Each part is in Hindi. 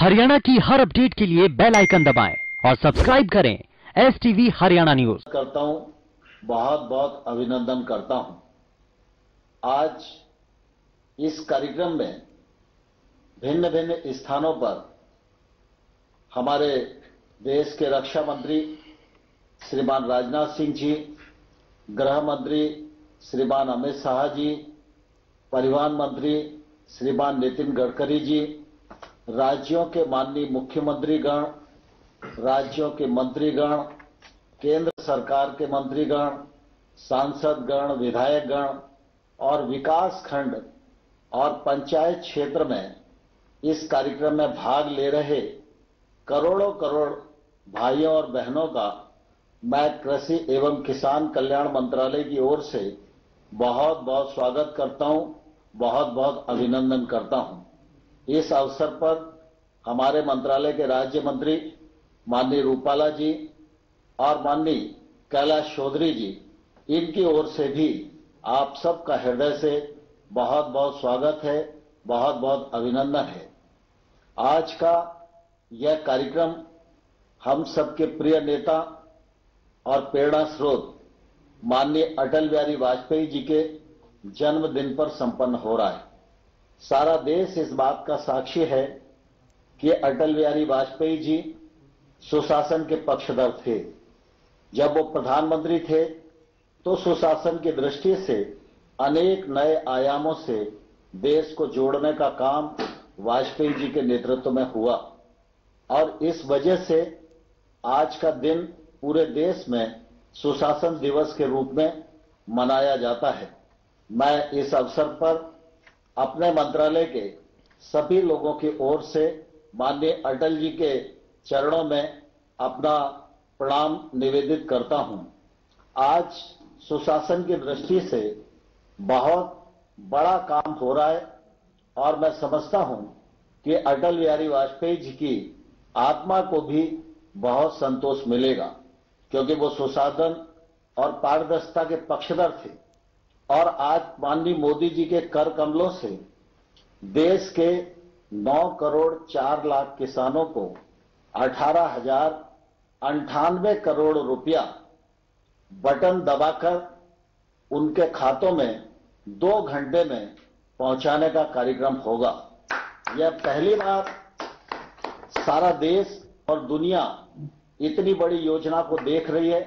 हरियाणा की हर अपडेट के लिए बेल आइकन दबाएं और सब्सक्राइब करें एसटीवी हरियाणा न्यूज। करता हूं, बहुत बहुत अभिनंदन करता हूं। आज इस कार्यक्रम में भिन्न भिन्न स्थानों पर हमारे देश के रक्षा मंत्री श्रीमान राजनाथ सिंह जी, गृह मंत्री श्रीमान अमित शाह जी, परिवहन मंत्री श्रीमान नितिन गडकरी जी, राज्यों के माननीय मुख्यमंत्रीगण, राज्यों के मंत्रीगण, केंद्र सरकार के मंत्रीगण, सांसदगण, विधायकगण और विकास खंड और पंचायत क्षेत्र में इस कार्यक्रम में भाग ले रहे करोड़ों करोड़ भाइयों और बहनों का मैं कृषि एवं किसान कल्याण मंत्रालय की ओर से बहुत बहुत स्वागत करता हूं, बहुत बहुत अभिनंदन करता हूं। इस अवसर पर हमारे मंत्रालय के राज्य मंत्री माननीय रूपाला जी और माननीय कैलाश चौधरी जी, इनकी ओर से भी आप सबका हृदय से बहुत बहुत स्वागत है, बहुत बहुत अभिनंदन है। आज का यह कार्यक्रम हम सबके प्रिय नेता और प्रेरणा स्रोत माननीय अटल बिहारी वाजपेयी जी के जन्मदिन पर संपन्न हो रहा है। सारा देश इस बात का साक्षी है कि अटल बिहारी वाजपेयी जी सुशासन के पक्षधर थे। जब वो प्रधानमंत्री थे तो सुशासन की दृष्टि से अनेक नए आयामों से देश को जोड़ने का काम वाजपेयी जी के नेतृत्व में हुआ और इस वजह से आज का दिन पूरे देश में सुशासन दिवस के रूप में मनाया जाता है। मैं इस अवसर पर अपने मंत्रालय के सभी लोगों की ओर से माननीय अटल जी के चरणों में अपना प्रणाम निवेदित करता हूं। आज सुशासन की दृष्टि से बहुत बड़ा काम हो रहा है और मैं समझता हूं कि अटल बिहारी वाजपेयी जी की आत्मा को भी बहुत संतोष मिलेगा, क्योंकि वो सुशासन और पारदर्शिता के पक्षधर थे और आज माननीय मोदी जी के कर कमलों से देश के 9 करोड़ 4 लाख किसानों को 18,098 करोड़ रुपया बटन दबाकर उनके खातों में 2 घंटे में पहुंचाने का कार्यक्रम होगा। यह पहली बार सारा देश और दुनिया इतनी बड़ी योजना को देख रही है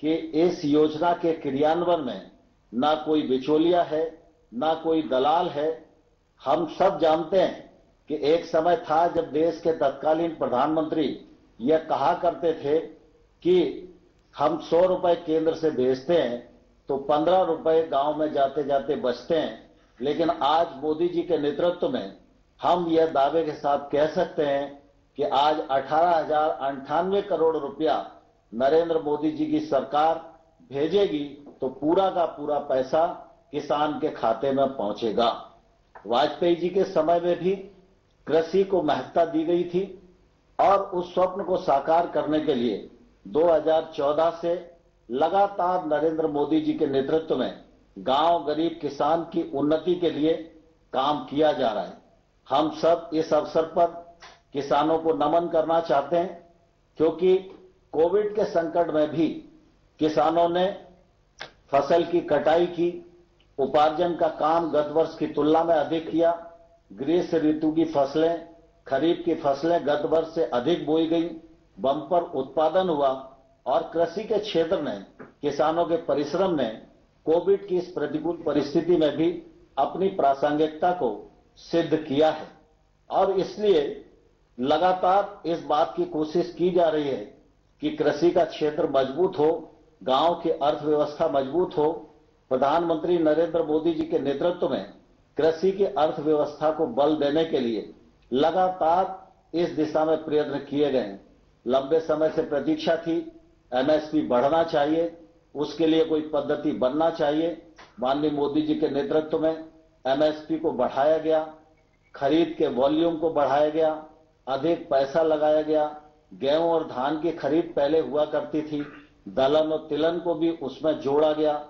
कि इस योजना के क्रियान्वयन में ना कोई बिचौलिया है, ना कोई दलाल है। हम सब जानते हैं कि एक समय था जब देश के तत्कालीन प्रधानमंत्री यह कहा करते थे कि हम 100 रुपए केंद्र से भेजते हैं तो 15 रुपए गांव में जाते जाते बचते हैं, लेकिन आज मोदी जी के नेतृत्व में हम यह दावे के साथ कह सकते हैं कि आज 18,098 करोड़ रुपया नरेंद्र मोदी जी की सरकार भेजेगी तो पूरा का पूरा पैसा किसान के खाते में पहुंचेगा। वाजपेयी जी के समय में भी कृषि को महत्ता दी गई थी और उस स्वप्न को साकार करने के लिए 2014 से लगातार नरेंद्र मोदी जी के नेतृत्व में गांव गरीब किसान की उन्नति के लिए काम किया जा रहा है। हम सब इस अवसर पर किसानों को नमन करना चाहते हैं, क्योंकि कोविड के संकट में भी किसानों ने फसल की कटाई की, उपार्जन का काम गत वर्ष की तुलना में अधिक किया। ग्रीष्म ऋतु की फसलें, खरीफ की फसलें गत वर्ष से अधिक बोई गई, बम्पर उत्पादन हुआ और कृषि के क्षेत्र ने, किसानों के परिश्रम ने कोविड की इस प्रतिकूल परिस्थिति में भी अपनी प्रासंगिकता को सिद्ध किया है और इसलिए लगातार इस बात की कोशिश की जा रही है कि कृषि का क्षेत्र मजबूत हो, गांव की अर्थव्यवस्था मजबूत हो। प्रधानमंत्री नरेंद्र मोदी जी के नेतृत्व में कृषि की अर्थव्यवस्था को बल देने के लिए लगातार इस दिशा में प्रयत्न किए गए हैं। लंबे समय से प्रतीक्षा थी, एमएसपी बढ़ना चाहिए, उसके लिए कोई पद्धति बनना चाहिए। माननीय मोदी जी के नेतृत्व में एमएसपी को बढ़ाया गया, खरीद के वॉल्यूम को बढ़ाया गया, अधिक पैसा लगाया गया। गेहूं और धान की खरीद पहले हुआ करती थी, दलहन और तिलहन को भी उसमें जोड़ा गया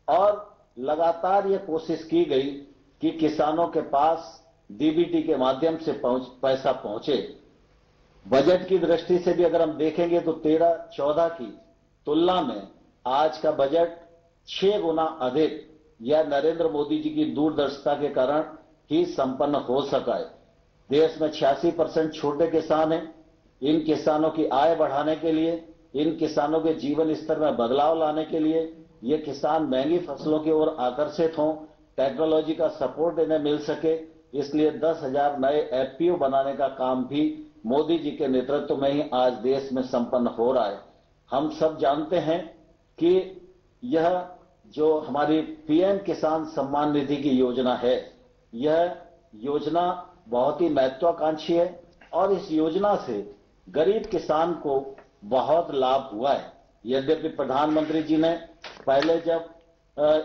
और लगातार ये कोशिश की गई कि किसानों के पास डीबीटी के माध्यम से पैसा पहुंचे। बजट की दृष्टि से भी अगर हम देखेंगे तो 13-14 की तुलना में आज का बजट 6 गुना अधिक यह नरेंद्र मोदी जी की दूरदर्शिता के कारण ही संपन्न हो सका है। देश में 86% छोटे किसान हैं। इन किसानों की आय बढ़ाने के लिए, इन किसानों के जीवन स्तर में बदलाव लाने के लिए ये किसान महंगी फसलों की ओर आकर्षित हों, टेक्नोलॉजी का सपोर्ट इन्हें मिल सके, इसलिए 10,000 नए एफपीओ बनाने का काम भी मोदी जी के नेतृत्व में ही आज देश में संपन्न हो रहा है। हम सब जानते हैं कि यह जो हमारी पीएम किसान सम्मान निधि की योजना है, यह योजना बहुत ही महत्वाकांक्षी है और इस योजना से गरीब किसान को बहुत लाभ हुआ है। यद्यपि प्रधानमंत्री जी ने पहले जब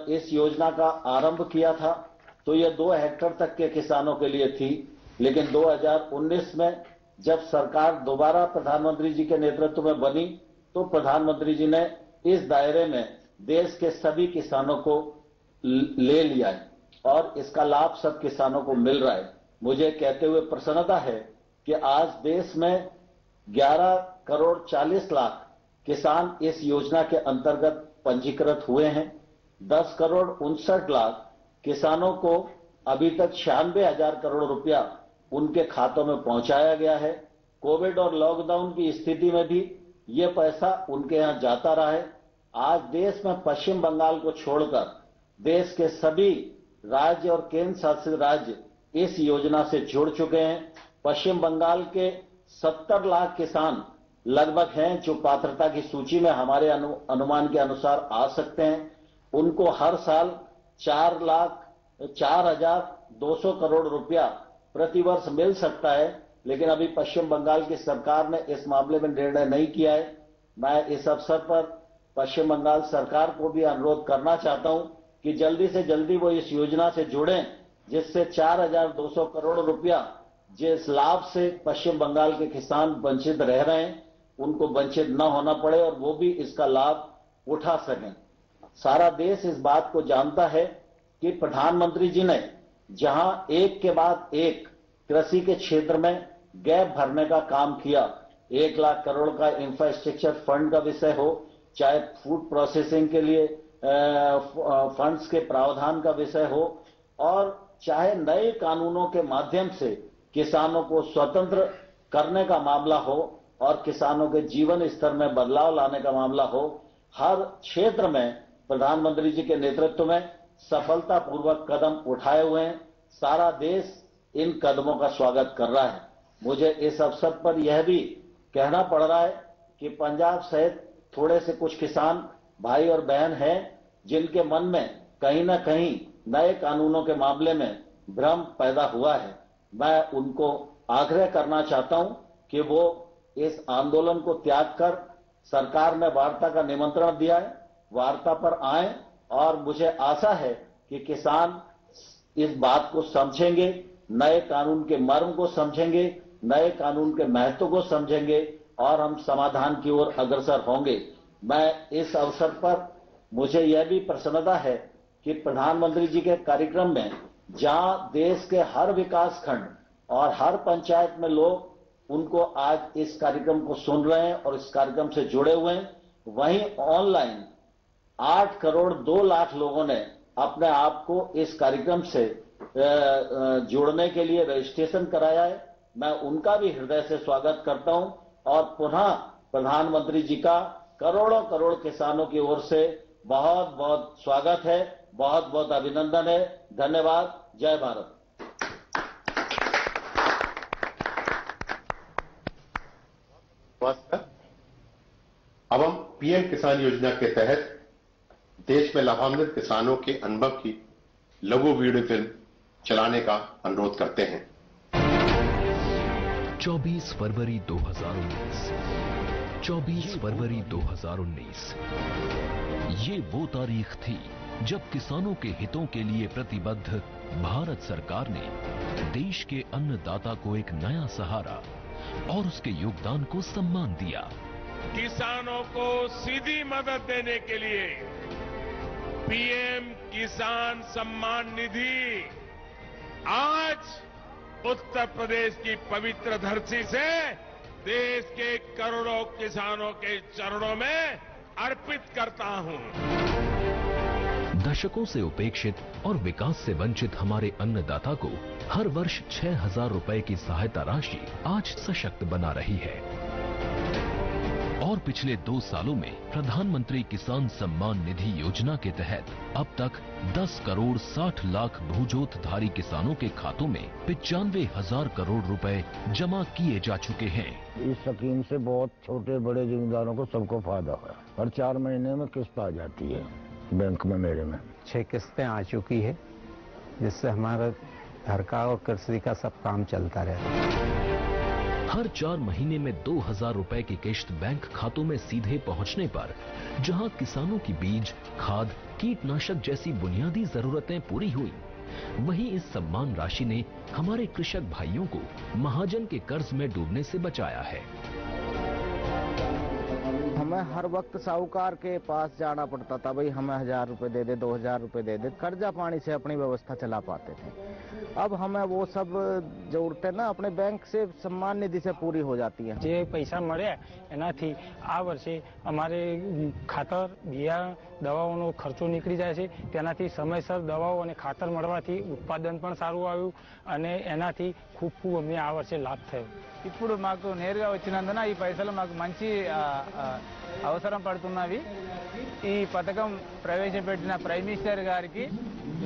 इस योजना का आरंभ किया था तो यह 2 हेक्टेयर तक के किसानों के लिए थी, लेकिन 2019 में जब सरकार दोबारा प्रधानमंत्री जी के नेतृत्व में बनी तो प्रधानमंत्री जी ने इस दायरे में देश के सभी किसानों को ले लिया है और इसका लाभ सब किसानों को मिल रहा है। मुझे कहते हुए प्रसन्नता है कि आज देश में 11 करोड़ 40 लाख किसान इस योजना के अंतर्गत पंजीकृत हुए हैं। 10 करोड़ 59 लाख किसानों को अभी तक 96,000 करोड़ रुपया उनके खातों में पहुंचाया गया है। कोविड और लॉकडाउन की स्थिति में भी ये पैसा उनके यहां जाता रहा है। आज देश में पश्चिम बंगाल को छोड़कर देश के सभी राज्य और केंद्र शासित राज्य इस योजना से जुड़ चुके हैं। पश्चिम बंगाल के 70 लाख किसान लगभग हैं जो पात्रता की सूची में हमारे अनुमान के अनुसार आ सकते हैं। उनको हर साल 4,0200 करोड़ रुपया प्रतिवर्ष मिल सकता है, लेकिन अभी पश्चिम बंगाल की सरकार ने इस मामले में निर्णय नहीं किया है। मैं इस अवसर पर पश्चिम बंगाल सरकार को भी अनुरोध करना चाहता हूं कि जल्दी से जल्दी वो इस योजना से जुड़ें, जिससे 4,200 करोड़ रुपया जिस लाभ से पश्चिम बंगाल के किसान वंचित रह रहे हैं उनको वंचित न होना पड़े और वो भी इसका लाभ उठा सकें। सारा देश इस बात को जानता है कि प्रधानमंत्री जी ने जहां एक के बाद एक कृषि के क्षेत्र में गैप भरने का काम किया, 1 लाख करोड़ का इंफ्रास्ट्रक्चर फंड का विषय हो, चाहे फूड प्रोसेसिंग के लिए फंड्स के प्रावधान का विषय हो, और चाहे नए कानूनों के माध्यम से किसानों को स्वतंत्र करने का मामला हो और किसानों के जीवन स्तर में बदलाव लाने का मामला हो, हर क्षेत्र में प्रधानमंत्री जी के नेतृत्व में सफलतापूर्वक कदम उठाए हुए हैं। सारा देश इन कदमों का स्वागत कर रहा है। मुझे इस अवसर पर यह भी कहना पड़ रहा है कि पंजाब सहित थोड़े से कुछ किसान भाई और बहन हैं जिनके मन में कहीं ना कहीं नए कानूनों के मामले में भ्रम पैदा हुआ है। मैं उनको आग्रह करना चाहता हूं कि वो इस आंदोलन को त्याग कर, सरकार ने वार्ता का निमंत्रण दिया है, वार्ता पर आए और मुझे आशा है कि किसान इस बात को समझेंगे, नए कानून के मर्म को समझेंगे, नए कानून के महत्व को समझेंगे और हम समाधान की ओर अग्रसर होंगे। मैं इस अवसर पर मुझे यह भी प्रसन्नता है कि प्रधानमंत्री जी के कार्यक्रम में जहां देश के हर विकास खंड और हर पंचायत में लोग उनको आज इस कार्यक्रम को सुन रहे हैं और इस कार्यक्रम से जुड़े हुए हैं, वहीं ऑनलाइन 8 करोड़ 2 लाख लोगों ने अपने आप को इस कार्यक्रम से जुड़ने के लिए रजिस्ट्रेशन कराया है। मैं उनका भी हृदय से स्वागत करता हूं और पुनः प्रधानमंत्री जी का करोड़ों करोड़ किसानों की ओर से बहुत बहुत स्वागत है, बहुत बहुत अभिनंदन है। धन्यवाद। जय भारत। अब हम पीएम किसान योजना के तहत देश में लाभान्वित किसानों के अनुभव की लघु वीडियो फिल्म चलाने का अनुरोध करते हैं। 24 फरवरी 2019, 24 फरवरी 2019 ये वो तारीख थी जब किसानों के हितों के लिए प्रतिबद्ध भारत सरकार ने देश के अन्नदाता को एक नया सहारा और उसके योगदान को सम्मान दिया। किसानों को सीधी मदद देने के लिए पीएम किसान सम्मान निधि आज उत्तर प्रदेश की पवित्र धरती से देश के करोड़ों किसानों के चरणों में अर्पित करता हूं। दशकों से उपेक्षित और विकास से वंचित हमारे अन्नदाता को हर वर्ष 6,000 रुपए की सहायता राशि आज सशक्त बना रही है। और पिछले 2 सालों में प्रधानमंत्री किसान सम्मान निधि योजना के तहत अब तक 10 करोड़ 60 लाख भूजोतधारी किसानों के खातों में 95,000 करोड़ रुपए जमा किए जा चुके हैं। इस स्कीम से बहुत छोटे बड़े जिम्मेदारों को सबको फायदा है। हर 4 महीने में किस्त आ जाती है बैंक में। मेरे में 6 किस्तें आ चुकी है, जिससे हमारा घर का और कृषि का सब काम चलता रहता है। हर 4 महीने में 2,000 रुपए की किश्त बैंक खातों में सीधे पहुंचने पर जहां किसानों की बीज, खाद, कीटनाशक जैसी बुनियादी जरूरतें पूरी हुई, वहीं इस सम्मान राशि ने हमारे कृषक भाइयों को महाजन के कर्ज में डूबने से बचाया है। हमें हर वक्त साहूकार के पास जाना पड़ता था, भाई हमें 1,000 रुपए दे दे, 2,000 रुपए दे दे, कर्जा पानी से अपनी व्यवस्था चला पाते थे। अब हमें वो सब जरूरतें ना अपने बैंक से सम्मान निधि से पूरी हो जाती है। જે પૈસા મળ્યા એનાથી આ વર્ષે અમારે ખાતર, બિયારણ, દવાઓનો ખર્ચો નીકળી જાય છે। તેનાથી સમયસર દવાઓ અને ખાતર મળવાથી ઉત્પાદન પણ સારું આવ્યું અને એનાથી ખૂબ અમને આ વર્ષે લાભ થયો। ఇప్పుడు మాకు నేరుగా వచ్చినందున ఈ పైసలు మాకు మంచి అవసరం పడుతున్నవి। ఈ పథకం ప్రవేశపెట్టిన ప్రైమ్ మినిస్టర్ గారికి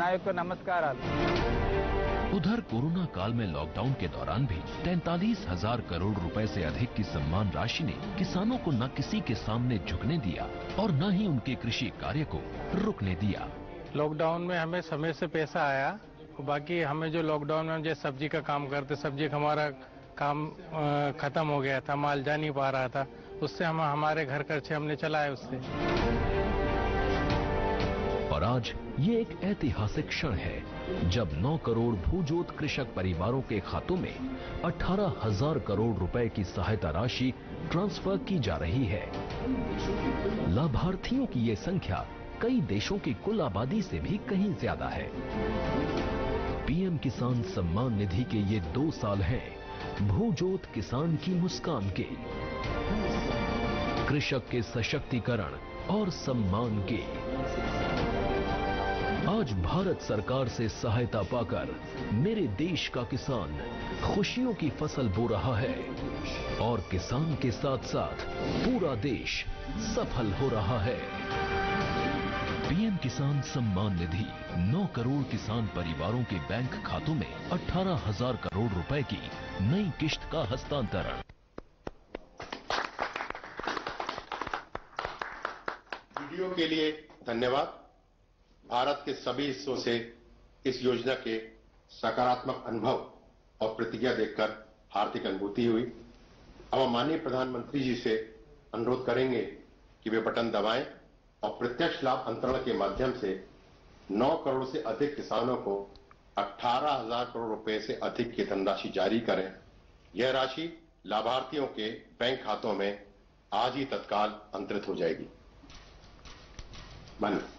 నా యొక్క నమస్కారాలు। उधर कोरोना काल में लॉकडाउन के दौरान भी 43,000 करोड़ रुपए से अधिक की सम्मान राशि ने किसानों को न किसी के सामने झुकने दिया और न ही उनके कृषि कार्य को रुकने दिया। लॉकडाउन में हमें समय से पैसा आया, बाकी हमें जो लॉकडाउन में जो सब्जी का काम करते, सब्जी का हमारा काम खत्म हो गया था, माल जा नहीं पा रहा था, उससे हम हमारे घर खर्चे हमने चलाए उससे। और आज ये एक ऐतिहासिक क्षण है जब 9 करोड़ भूजोत कृषक परिवारों के खातों में 18,000 करोड़ रुपए की सहायता राशि ट्रांसफर की जा रही है। लाभार्थियों की ये संख्या कई देशों की कुल आबादी से भी कहीं ज्यादा है। पीएम किसान सम्मान निधि के ये 2 साल हैं भूजोत किसान की मुस्कान के, कृषक के सशक्तिकरण और सम्मान के। आज भारत सरकार से सहायता पाकर मेरे देश का किसान खुशियों की फसल बो रहा है और किसान के साथ साथ पूरा देश सफल हो रहा है। पीएम किसान सम्मान निधि 9 करोड़ किसान परिवारों के बैंक खातों में 18,000 करोड़ रुपए की नई किश्त का हस्तांतरण। वीडियो के लिए धन्यवाद। भारत के सभी हिस्सों से इस योजना के सकारात्मक अनुभव और प्रतिक्रिया देखकर हार्दिक अनुभूति हुई। अब हम माननीय प्रधानमंत्री जी से अनुरोध करेंगे कि वे बटन दबाएं और प्रत्यक्ष लाभ अंतरण के माध्यम से 9 करोड़ से अधिक किसानों को 18,000 करोड़ रुपए से अधिक की धनराशि जारी करें। यह राशि लाभार्थियों के बैंक खातों में आज ही तत्काल अंतरित हो जाएगी। माननीय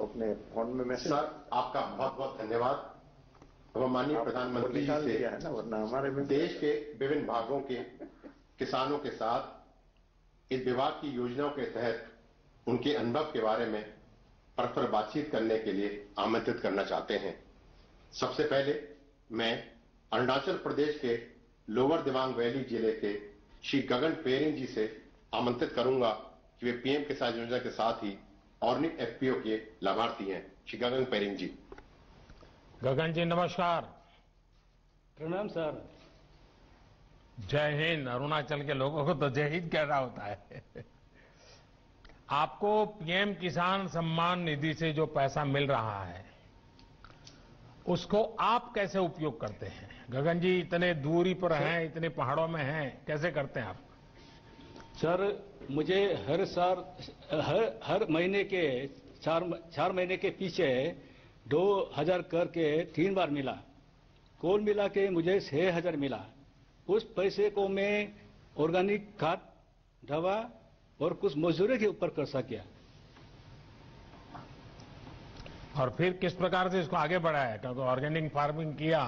अपने फोन में मैसेज। सर, आपका बहुत बहुत धन्यवाद। अब माननीय प्रधानमंत्री जी से है ना, वरना हमारे में देश के विभिन्न भागों के किसानों के साथ इस विभाग की योजनाओं के तहत उनके अनुभव के बारे में परस्पर बातचीत करने के लिए आमंत्रित करना चाहते हैं। सबसे पहले मैं अरुणाचल प्रदेश के लोअर दिबांग वैली जिले के श्री गगन पेरिंग जी से आमंत्रित करूंगा कि वे पीएम किसान योजना के साथ ही ऑर्निक एफपीओ के लाभार्थी हैं। श्री गगन पेरिंग जी। गगन जी नमस्कार। प्रणाम सर। जय हिंद। अरुणाचल के लोगों को तो जय हिंद कहना होता है। आपको पीएम किसान सम्मान निधि से जो पैसा मिल रहा है उसको आप कैसे उपयोग करते हैं? गगन जी इतने दूरी पर हैं, इतने पहाड़ों में हैं, कैसे करते हैं आप? सर मुझे हर महीने के 4 महीने के पीछे 2000 करके 3 बार मिला। कुल मिला के मुझे 6000 मिला। उस पैसे को मैं ऑर्गेनिक खाद, दवा और कुछ मजदूरी के ऊपर खर्चा किया। और फिर किस प्रकार से इसको आगे बढ़ाया? क्योंकि ऑर्गेनिक फार्मिंग किया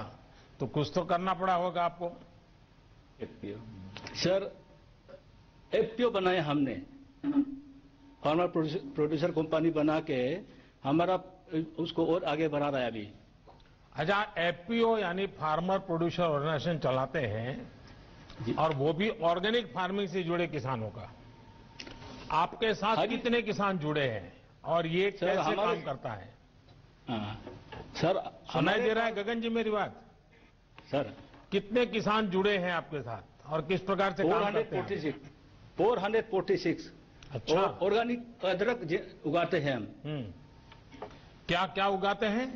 तो कुछ तो करना पड़ा होगा आपको। सर एफपीओ बनाया हमने, फार्मर प्रोड्यूसर कंपनी बना के हमारा उसको और आगे बढ़ा रहा है अभी। अच्छा, एफपीओ यानी फार्मर प्रोड्यूसर ऑर्गेनाइजेशन चलाते हैं और वो भी ऑर्गेनिक फार्मिंग से जुड़े किसानों का। आपके साथ कितने किसान जुड़े हैं और ये कैसे काम करता है? सर सुनाई दे रहा है गगन जी मेरी बात? सर कितने किसान जुड़े हैं आपके साथ और किस प्रकार से काम करते हैं? 446। अच्छा, ऑर्गेनिक अदरक उगाते हैं हम। क्या क्या उगाते हैं?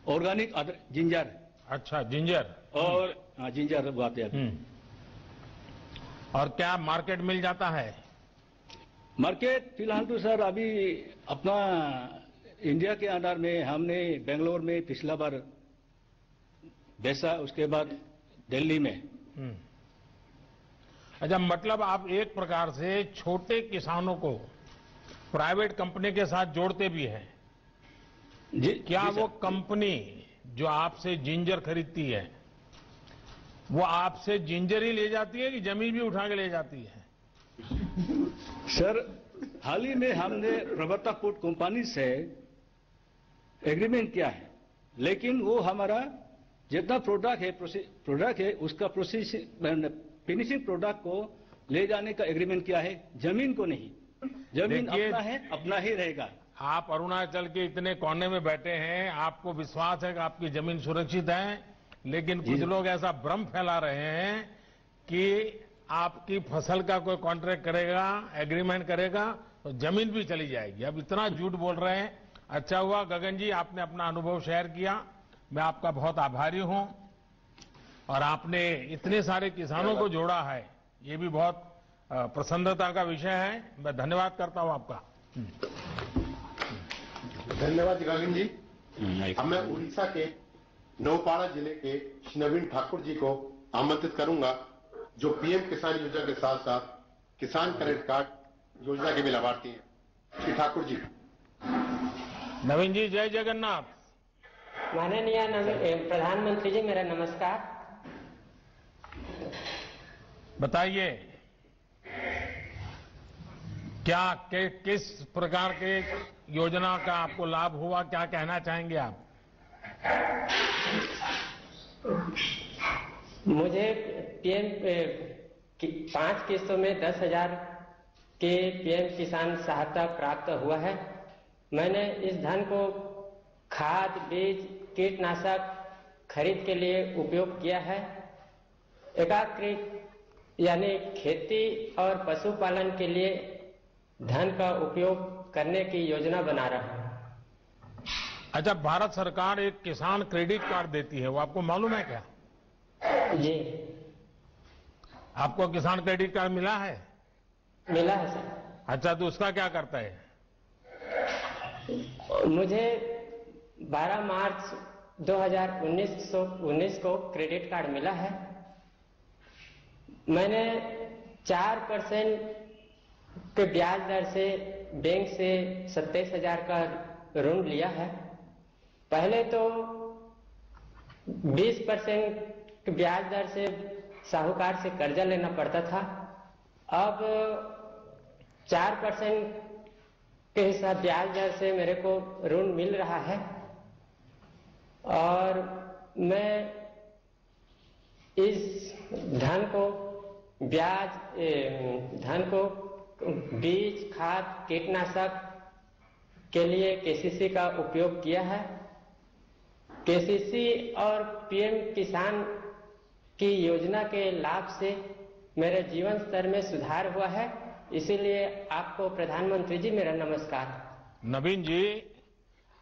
Organic ginger. अच्छा, जिंजर और जिंजर उगाते हैं। और क्या मार्केट मिल जाता है? मार्केट फिलहाल तो सर अभी अपना इंडिया के अंदर में हमने बेंगलोर में पिछला बार बेचा, उसके बाद दिल्ली में। अच्छा, मतलब आप एक प्रकार से छोटे किसानों को प्राइवेट कंपनी के साथ जोड़ते भी हैं। क्या वो कंपनी जो आपसे जिंजर खरीदती है वो आपसे जिंजर ही ले जाती है कि जमीन भी उठा के ले जाती है? सर हाल ही में हमने प्रवर्ता फूड कंपनी से एग्रीमेंट किया है, लेकिन वो हमारा जितना प्रोडक्ट है उसका फिनिशिंग प्रोडक्ट को ले जाने का एग्रीमेंट किया है, जमीन को नहीं। जमीन अपना है, अपना ही रहेगा। आप अरुणाचल के इतने कोने में बैठे हैं, आपको विश्वास है कि आपकी जमीन सुरक्षित है, लेकिन कुछ लोग ऐसा भ्रम फैला रहे हैं कि आपकी फसल का कोई कॉन्ट्रैक्ट करेगा, एग्रीमेंट करेगा तो जमीन भी चली जाएगी। अब इतना झूठ बोल रहे हैं। अच्छा हुआ गगन जी आपने अपना अनुभव शेयर किया, मैं आपका बहुत आभारी हूं। और आपने इतने सारे किसानों को जोड़ा है, ये भी बहुत प्रसन्नता का विषय है। मैं धन्यवाद करता हूं आपका। धन्यवाद गगन जी। अब मैं उड़ीसा के नौपाड़ा जिले के श्री नवीन ठाकुर जी को आमंत्रित करूंगा, जो पीएम किसान योजना के साथ साथ किसान क्रेडिट कार्ड योजना के भी लाभार्थी हैं। श्री ठाकुर जी। नवीन जी, जय जगन्नाथ। माननीय प्रधानमंत्री जी, मेरा नमस्कार। बताइए क्या किस प्रकार के योजना का आपको लाभ हुआ, क्या कहना चाहेंगे आप? मुझे पीएम 5 किस्तों में 10,000 के पीएम किसान सहायता प्राप्त हुआ है। मैंने इस धन को खाद, बीज, कीटनाशक खरीद के लिए उपयोग किया है। एकीकृत यानी खेती और पशुपालन के लिए धन का उपयोग करने की योजना बना रहा हूं। अच्छा, भारत सरकार एक किसान क्रेडिट कार्ड देती है, वो आपको मालूम है क्या? जी। आपको किसान क्रेडिट कार्ड मिला है? मिला है सर। अच्छा, तो उसका क्या करता है? मुझे 12 मार्च 2019 को क्रेडिट कार्ड मिला है। मैंने 4% के ब्याज दर से बैंक से 27,000 का ऋण लिया है। पहले तो 20% के ब्याज दर से साहूकार से कर्जा लेना पड़ता था। अब 4% के हिसाब ब्याज दर से मेरे को ऋण मिल रहा है और मैं इस धन को बीज, खाद, कीटनाशक के लिए केसीसी का उपयोग किया है। केसीसी और पीएम किसान की योजना के लाभ से मेरे जीवन स्तर में सुधार हुआ है। इसीलिए आपको प्रधानमंत्री जी मेरा नमस्कार। नवीन जी,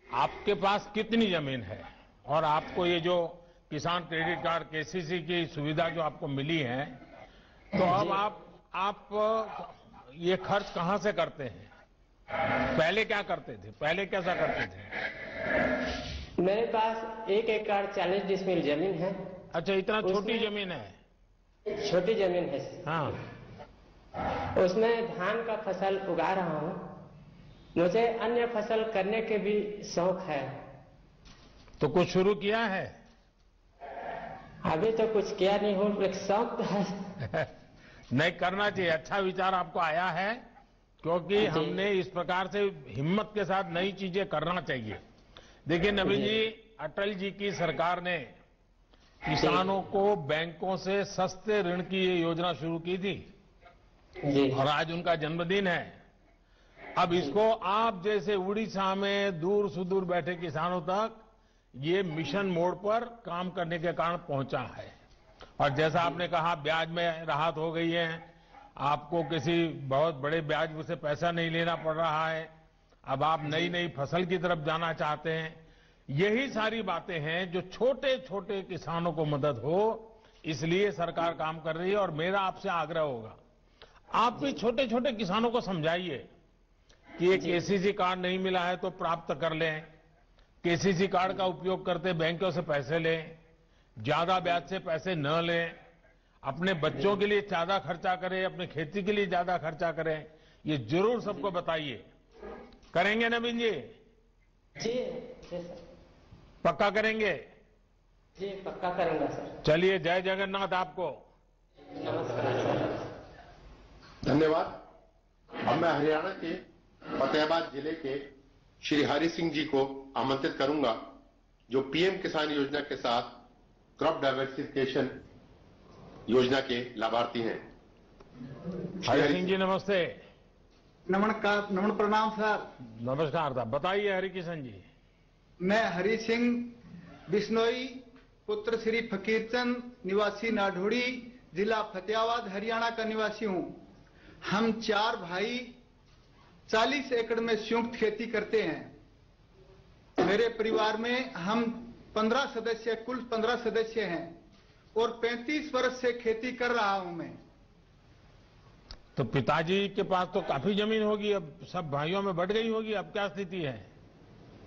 आपके पास कितनी जमीन है और आपको ये जो किसान क्रेडिट कार्ड केसीसी की सुविधा जो आपको मिली है, तो अब आप ये खर्च कहां से करते हैं? पहले क्या करते थे? पहले कैसा करते थे? मेरे पास 1 एकड़ 40 डिसमिल जमीन है। अच्छा, इतना छोटी जमीन है? छोटी जमीन है। हाँ। उसमें धान का फसल उगा रहा हूँ। मुझे अन्य फसल करने के भी शौक है। तो कुछ शुरू किया है? अभी तो कुछ किया नहीं हूँ, लेकिन शौक तो है। नहीं, करना चाहिए। अच्छा विचार आपको आया है, क्योंकि हमने इस प्रकार से हिम्मत के साथ नई चीजें करना चाहिए। देखिए नवीन जी, अटल जी की सरकार ने किसानों को बैंकों से सस्ते ऋण की ये योजना शुरू की थी और आज उनका जन्मदिन है। अब इसको आप जैसे उड़ीसा में दूर सुदूर बैठे किसानों तक ये मिशन मोड पर काम करने के कारण पहुंचा है। और जैसा आपने कहा, ब्याज में राहत हो गई है, आपको किसी बहुत बड़े ब्याज से पैसा नहीं लेना पड़ रहा है, अब आप नई नई फसल की तरफ जाना चाहते हैं। यही सारी बातें हैं जो छोटे छोटे किसानों को मदद हो, इसलिए सरकार काम कर रही है। और मेरा आपसे आग्रह होगा, आप भी छोटे छोटे किसानों को समझाइए कि ये केसीसी कार्ड नहीं मिला है तो प्राप्त कर लें, केसीसी कार्ड का उपयोग करते बैंकों से पैसे लें, ज्यादा ब्याज से पैसे न लें, अपने बच्चों के लिए ज्यादा खर्चा करें, अपनी खेती के लिए ज्यादा खर्चा करें। ये जरूर सबको बताइए। करेंगे नवीन जी? जी सर। पक्का करेंगे? जी पक्का करेंगे सर। चलिए, जय जगन्नाथ आपको। नमस्कार सर। धन्यवाद। अब मैं हरियाणा के फतेहाबाद जिले के श्री हरि सिंह जी को आमंत्रित करूंगा, जो पीएम किसान योजना के साथ क्रॉप डाइवर्सिफिकेशन योजना के लाभार्थी हैं। हरि सिंह जी नमस्ते। नमस्कार, नमन प्रणाम सर। नमस्कार साहब, बताइए हरि किशन जी। मैं हरि सिंह बिश्नोई, पुत्र श्री फकीरचंद, निवासी नाढोड़ी, जिला फतेहाबाद, हरियाणा का निवासी हूं। हम 4 भाई 40 एकड़ में संयुक्त खेती करते हैं। मेरे परिवार में हम 15 सदस्य, कुल 15 सदस्य हैं और 35 वर्ष से खेती कर रहा हूं मैं। तो पिताजी के पास तो काफी जमीन होगी, अब सब भाइयों में बढ़ गई होगी, अब क्या स्थिति है?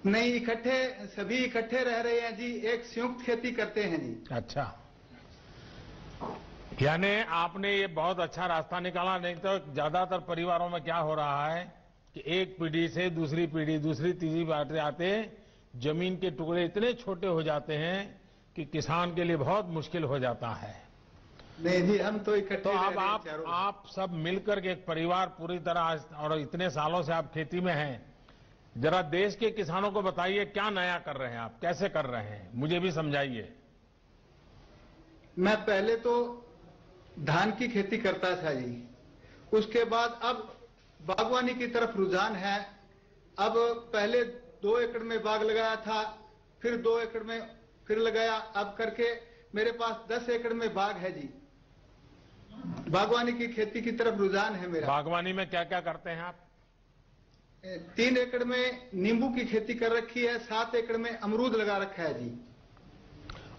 नहीं, इकट्ठे, सभी इकट्ठे रह रहे हैं जी, एक संयुक्त खेती करते हैं जी। अच्छा, यानी आपने ये बहुत अच्छा रास्ता निकाला। नहीं तो ज्यादातर परिवारों में क्या हो रहा है कि एक पीढ़ी से दूसरी पीढ़ी, दूसरी तीसरी बातें आते जमीन के टुकड़े इतने छोटे हो जाते हैं कि किसान के लिए बहुत मुश्किल हो जाता है। नहीं जी, हम तो इकट्ठे। तो अब आप सब मिलकर के एक परिवार पूरी तरह, और इतने सालों से आप खेती में हैं, जरा देश के किसानों को बताइए क्या नया कर रहे हैं आप, कैसे कर रहे हैं, मुझे भी समझाइए। मैं पहले तो धान की खेती करता था जी, उसके बाद अब बागवानी की तरफ रुझान है। अब पहले 2 एकड़ में बाग लगाया था, फिर 2 एकड़ में फिर लगाया, अब करके मेरे पास 10 एकड़ में बाग है जी। बागवानी की खेती की तरफ रुझान है मेरा। बागवानी में क्या क्या करते हैं आप? 3 एकड़ में नींबू की खेती कर रखी है, 7 एकड़ में अमरूद लगा रखा है जी।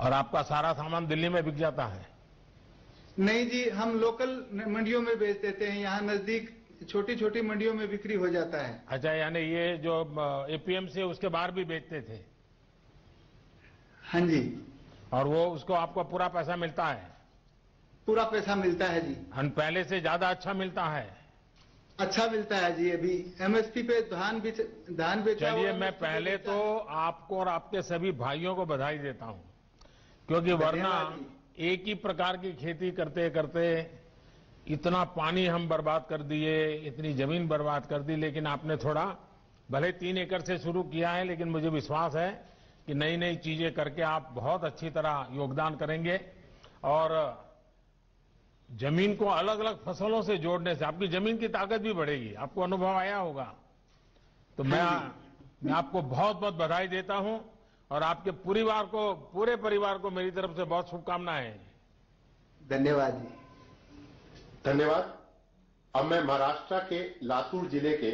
और आपका सारा सामान दिल्ली में बिक जाता है? नहीं जी, हम लोकल मंडियों में बेच देते हैं, यहाँ नजदीक छोटी छोटी मंडियों में बिक्री हो जाता है। अच्छा, यानी ये जो एपीएमसी है उसके बाहर भी बेचते थे? हाँ जी। और वो उसको आपको पूरा पैसा मिलता है? पूरा पैसा मिलता है जी। पहले से ज्यादा अच्छा मिलता है? अच्छा मिलता है जी। अभी एमएसपी पे धान बेचा। चलिए, मैं पहले तो आपको और आपके सभी भाइयों को बधाई देता हूं, क्योंकि वरना एक ही प्रकार की खेती करते करते इतना पानी हम बर्बाद कर दिए, इतनी जमीन बर्बाद कर दी। लेकिन आपने थोड़ा, भले 3 एकड़ से शुरू किया है, लेकिन मुझे विश्वास है कि नई नई चीजें करके आप बहुत अच्छी तरह योगदान करेंगे। और जमीन को अलग अलग फसलों से जोड़ने से आपकी जमीन की ताकत भी बढ़ेगी, आपको अनुभव आया होगा। तो मैं आपको बहुत बहुत बधाई देता हूं और आपके पूरे परिवार को मेरी तरफ से बहुत शुभकामनाएं। धन्यवाद जी। धन्यवाद। अब मैं महाराष्ट्र के लातूर जिले के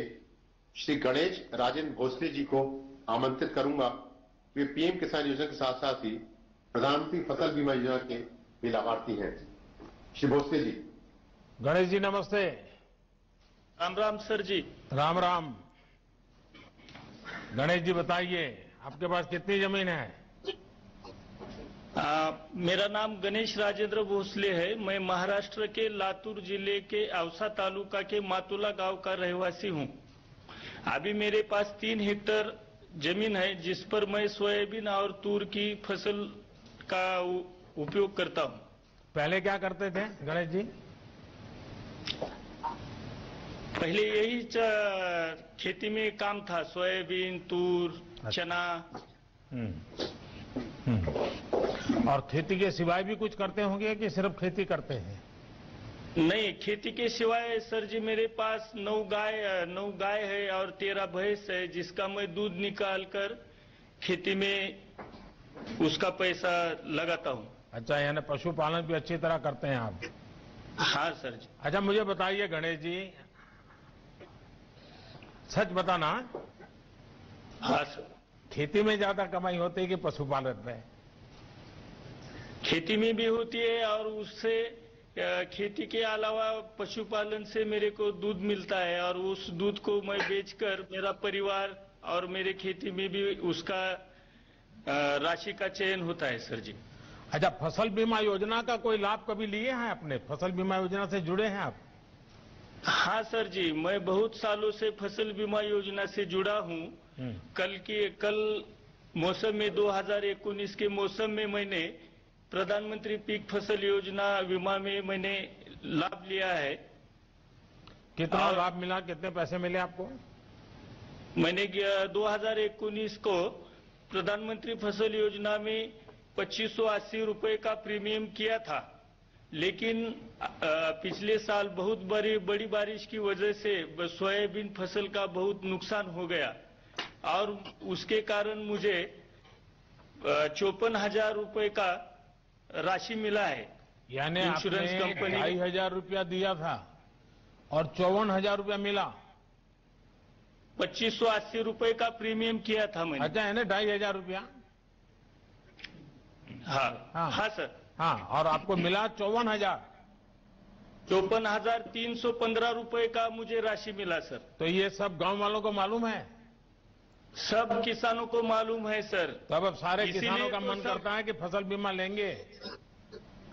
श्री गणेश राजेंद्र भोसले जी को आमंत्रित करूंगा। वे पीएम किसान योजना के साथ साथ ही प्रधानमंत्री फसल बीमा योजना के भी लाभार्थी हैं। श्री भोसले जी। गणेश जी नमस्ते। राम राम सर जी। राम राम। गणेश जी बताइए, आपके पास कितनी जमीन है? मेरा नाम गणेश राजेंद्र भोसले है। मैं महाराष्ट्र के लातूर जिले के औसा तालुका के मातुला गांव का रहवासी हूं। अभी मेरे पास 3 हेक्टेयर जमीन है, जिस पर मैं सोयाबीन और तूर की फसल का उपयोग करता हूं। पहले क्या करते थे गणेश जी? पहले यही खेती में काम था, सोयाबीन, तूर, चना। और खेती के सिवाय भी कुछ करते होंगे कि सिर्फ खेती करते हैं? नहीं, खेती के सिवाय सर जी मेरे पास 9 गाय है और 13 भैंस है, जिसका मैं दूध निकाल कर खेती में उसका पैसा लगाता हूँ। अच्छा, यानी पशुपालन भी अच्छी तरह करते हैं आप? हाँ सर जी। अच्छा, मुझे बताइए गणेश जी, सच बताना। हाँ सर। खेती में ज्यादा कमाई होती है कि पशुपालन में? खेती में भी होती है और उससे खेती के अलावा पशुपालन से मेरे को दूध मिलता है और उस दूध को मैं बेचकर मेरा परिवार और मेरे खेती में भी उसका राशि का चयन होता है सर जी। अच्छा, फसल बीमा योजना का कोई लाभ कभी लिए हैं आपने? फसल बीमा योजना से जुड़े हैं आप? हाँ सर जी, मैं बहुत सालों से फसल बीमा योजना से जुड़ा हूँ। कल मौसम में 2019 के मौसम में मैंने प्रधानमंत्री पीक फसल योजना बीमा में मैंने लाभ लिया है। कितना लाभ मिला, कितने पैसे मिले आपको? मैंने 2019 को प्रधानमंत्री फसल योजना में 2580 रुपए का प्रीमियम किया था, लेकिन पिछले साल बहुत बड़ी बारिश की वजह से सोयाबीन फसल का बहुत नुकसान हो गया और उसके कारण मुझे 54,000 रुपए का राशि मिला है। यानी इंश्योरेंस कंपनी 2,500 रुपया दिया था और 54,000 रुपया मिला। 2580 रुपए का प्रीमियम किया था मैंने। अच्छा, यानी 2,500 रुपया? हाँ सर। हाँ, और आपको मिला 54,000? 54,315 रुपए का मुझे राशि मिला सर। तो ये सब गांव वालों को मालूम है? सब किसानों को मालूम है सर। तब अब सारे किसानों का मन करता है कि फसल बीमा लेंगे।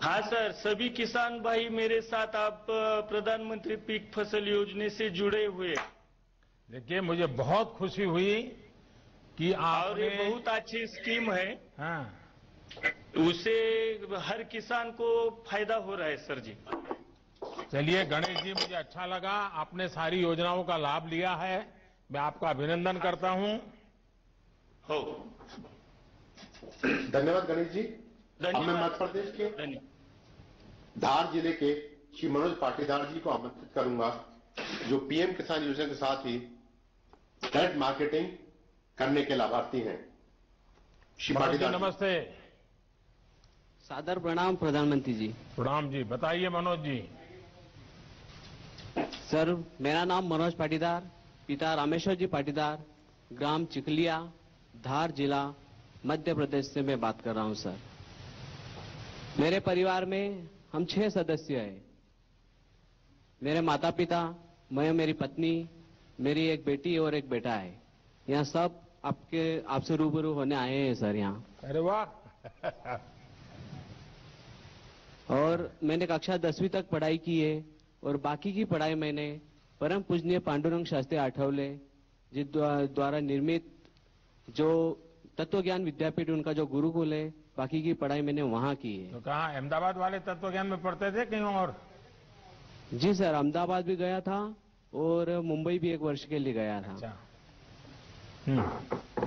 हाँ सर, सभी किसान भाई मेरे साथ आप प्रधानमंत्री पीक फसल योजना से जुड़े हुए। देखिए, मुझे बहुत खुशी हुई कि आपने, और ये बहुत अच्छी स्कीम है। हाँ, उससे हर किसान को फायदा हो रहा है सर जी। चलिए गणेश जी, मुझे अच्छा लगा आपने सारी योजनाओं का लाभ लिया है। मैं आपका अभिनंदन करता हूं। धन्यवाद गणेश जी। अब मैं मध्य प्रदेश के धार जिले के श्री मनोज पाटीदार जी को आमंत्रित करूंगा, जो पीएम किसान योजना के साथ ही डायरेक्ट मार्केटिंग करने के लाभार्थी हैं। श्री पाटीदार नमस्ते। सादर प्रणाम प्रधानमंत्री जी। प्रणाम जी। बताइए मनोज जी। सर, मेरा नाम मनोज पाटीदार, पिता रामेश्वर जी पाटीदार, ग्राम चिकलिया, धार जिला, मध्य प्रदेश से मैं बात कर रहा हूं सर। मेरे परिवार में हम 6 सदस्य हैं। मेरे माता पिता, मैं, मेरी पत्नी, मेरी एक बेटी और एक बेटा है। यहाँ सब आपसे रूबरू होने आए हैं सर यहाँ। अरे वाह। और मैंने कक्षा 10वीं तक पढ़ाई की है और बाकी की पढ़ाई मैंने परम पूजनीय पांडुरंग शास्त्री आठवले जी द्वारा निर्मित जो तत्व ज्ञान विद्यापीठ, उनका जो गुरुकुल है, बाकी की पढ़ाई मैंने वहां की है। तो कहाँ, अहमदाबाद वाले तत्व ज्ञान में पढ़ते थे कहीं और? जी सर, अहमदाबाद भी गया था और मुंबई भी 1 वर्ष के लिए गया था। अच्छा।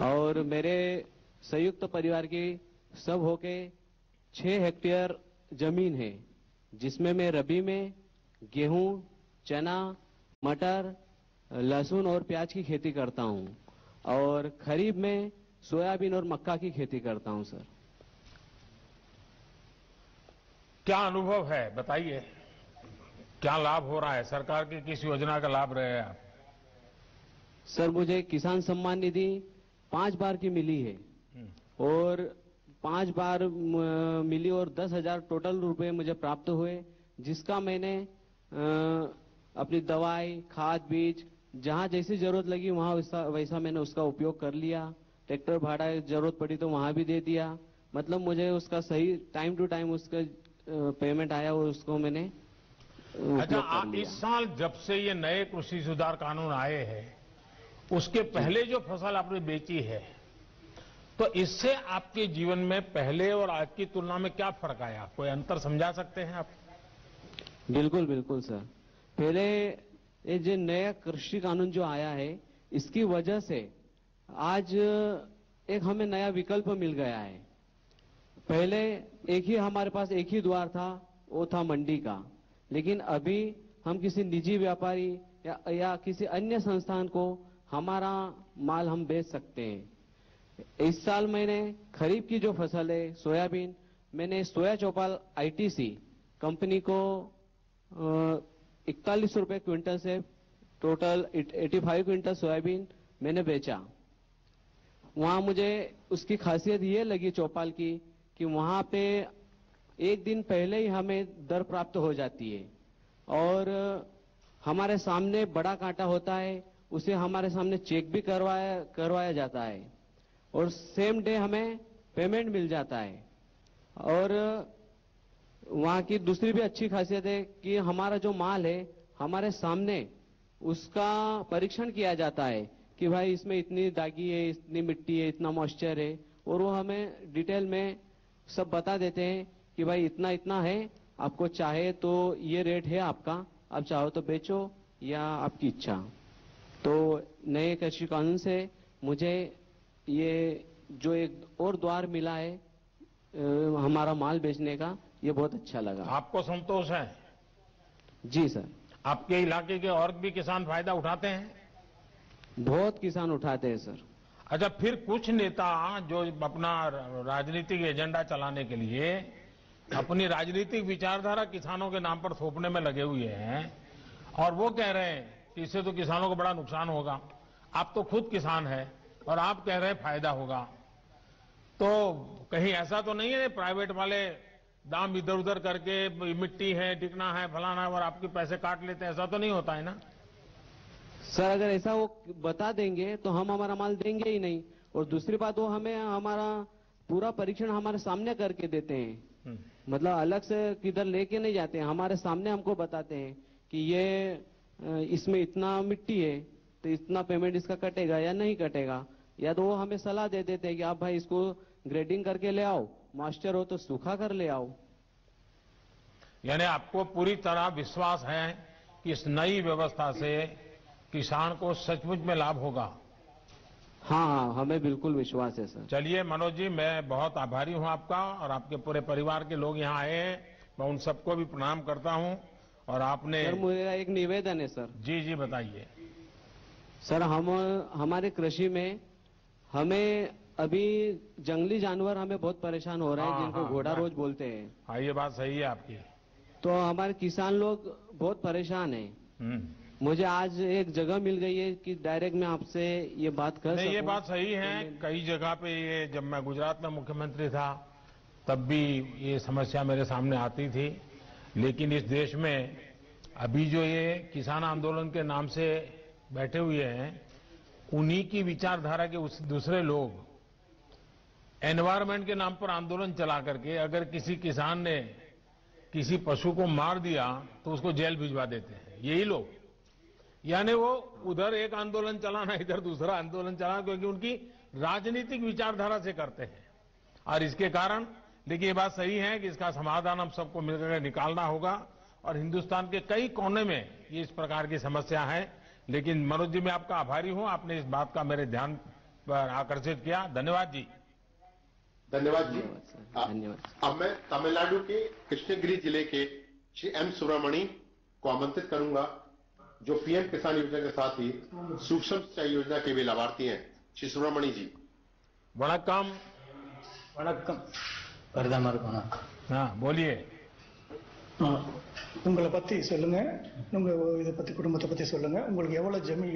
और मेरे संयुक्त परिवार की सब होके 6 हेक्टेयर जमीन है, जिसमें मैं रबी में गेहूं, चना, मटर, लहसुन और प्याज की खेती करता हूं और खरीफ में सोयाबीन और मक्का की खेती करता हूं सर। क्या अनुभव है बताइए? क्या लाभ हो रहा है? सरकार की किस योजना का लाभ रहे हैं आप? सर मुझे किसान सम्मान निधि 5 बार की मिली है और 5 बार मिली और 10,000 टोटल रुपए मुझे प्राप्त हुए, जिसका मैंने अपनी दवाई, खाद, बीज जहां जैसी जरूरत लगी वहां वैसा मैंने उसका उपयोग कर लिया। ट्रैक्टर भाड़ा जरूरत पड़ी तो वहां भी दे दिया। मतलब मुझे उसका सही टाइम टू टाइम उसका पेमेंट आया और उसको मैंने अच्छा, आप इस साल जब से ये नए कृषि सुधार कानून आए हैं, उसके पहले जो फसल आपने बेची है, तो इससे आपके जीवन में पहले और आज की तुलना में क्या फर्क आया? कोई अंतर समझा सकते हैं आप? बिल्कुल बिल्कुल सर। पहले ये जो नया कृषि कानून जो आया है, इसकी वजह से आज एक हमें नया विकल्प मिल गया है। पहले एक ही हमारे पास एक ही द्वार था, वो था मंडी का, लेकिन अभी हम किसी निजी व्यापारी या किसी अन्य संस्थान को हमारा माल हम बेच सकते हैं। इस साल मैंने खरीफ की जो फसल है सोयाबीन, मैंने सोया चौपाल आईटीसी कंपनी को 41 रुपए क्विंटल से टोटल 85 क्विंटल सोयाबीन मैंने बेचा। वहां मुझे उसकी खासियत ये लगी चौपाल की कि वहां पे एक दिन पहले ही हमें दर प्राप्त हो जाती है और हमारे सामने बड़ा कांटा होता है, उसे हमारे सामने चेक भी करवाया जाता है और सेम डे हमें पेमेंट मिल जाता है। और वहां की दूसरी भी अच्छी खासियत है कि हमारा जो माल है हमारे सामने उसका परीक्षण किया जाता है कि भाई इसमें इतनी दागी है, इतनी मिट्टी है, इतना मॉइस्चर है, और वो हमें डिटेल में सब बता देते हैं कि भाई इतना इतना है, आपको चाहे तो ये रेट है आपका, आप चाहो तो बेचो या आपकी इच्छा। तो नए कृषि कानून से मुझे ये जो एक और द्वार मिला है हमारा माल बेचने का, ये बहुत अच्छा लगा। आपको संतोष है? जी सर। आपके इलाके के और भी किसान फायदा उठाते हैं? बहुत किसान उठाते हैं सर। अच्छा, फिर कुछ नेता जो अपना राजनीतिक एजेंडा चलाने के लिए अपनी राजनीतिक विचारधारा किसानों के नाम पर थोपने में लगे हुए हैं और वो कह रहे हैं कि इससे तो किसानों को बड़ा नुकसान होगा। आप तो खुद किसान हैं और आप कह रहे हैं फायदा होगा, तो कहीं ऐसा तो नहीं है प्राइवेट वाले दाम इधर उधर करके मिट्टी है, टिकना है, फलाना है और आपके पैसे काट लेते हैं? ऐसा तो नहीं होता है ना सर? अगर ऐसा वो बता देंगे तो हम हमारा माल देंगे ही नहीं, और दूसरी बात वो हमें हमारा पूरा परीक्षण हमारे सामने करके देते हैं। मतलब अलग से किधर लेके नहीं जाते हैं, हमारे सामने हमको बताते हैं कि ये इसमें इतना मिट्टी है तो इतना पेमेंट इसका कटेगा या नहीं कटेगा, या तो वो हमें सलाह दे देते हैं कि आप भाई इसको ग्रेडिंग करके ले आओ, मॉइस्चर हो तो सूखा कर ले आओ। यानी आपको पूरी तरह विश्वास है कि इस नई व्यवस्था से किसान को सचमुच में लाभ होगा? हाँ, हमें बिल्कुल विश्वास है सर। चलिए मनोज जी, मैं बहुत आभारी हूं आपका और आपके पूरे परिवार के लोग यहाँ आए हैं, मैं उन सबको भी प्रणाम करता हूं। और आपने सर मेरा एक निवेदन है सर। जी जी बताइए सर। हमारे कृषि में हमें अभी जंगली जानवर हमें बहुत परेशान हो रहे हैं, जिनको घोड़ा रोज बोलते हैं। हाँ, ये बात सही है आपकी। तो हमारे किसान लोग बहुत परेशान हैं। मुझे आज एक जगह मिल गई है कि डायरेक्ट मैं आपसे ये बात कर सकूं। ये बात सही है। कई जगह पे ये, जब मैं गुजरात में मुख्यमंत्री था तब भी ये समस्या मेरे सामने आती थी, लेकिन इस देश में अभी जो ये किसान आंदोलन के नाम से बैठे हुए हैं, उन्हीं की विचारधारा के दूसरे लोग एनवायरमेंट के नाम पर आंदोलन चला करके अगर किसी किसान ने किसी पशु को मार दिया तो उसको जेल भिजवा देते हैं यही लोग। यानी वो उधर एक आंदोलन चलाना, इधर दूसरा आंदोलन चलाना, क्योंकि उनकी राजनीतिक विचारधारा से करते हैं। और इसके कारण, लेकिन ये बात सही है कि इसका समाधान हम सबको मिलकर निकालना होगा और हिंदुस्तान के कई कोने में ये इस प्रकार की समस्या है। लेकिन मनोज जी, मैं आपका आभारी हूं, आपने इस बात का मेरे ध्यान पर आकर्षित किया। धन्यवाद जी। धन्यवाद जी। अब मैं तमिलनाडु के कृष्णगिरी जिले के श्री एम सुब्रमणी को आमंत्रित करूंगा, जो पीएम किसान योजना के साथ ही सूक्ष्म सिंचाई योजना के भी लाभार्थी हैं। श्री सुब्रमणी जी। वणक्कम। वणक्कम। हाँ, बोलिए। உங்களை பத்தி சொல்லுங்க, உங்க இதை பத்தி குடும்பத்தை பத்தி சொல்லுங்க, உங்களுக்கு எவ்வளவு ஜமீன்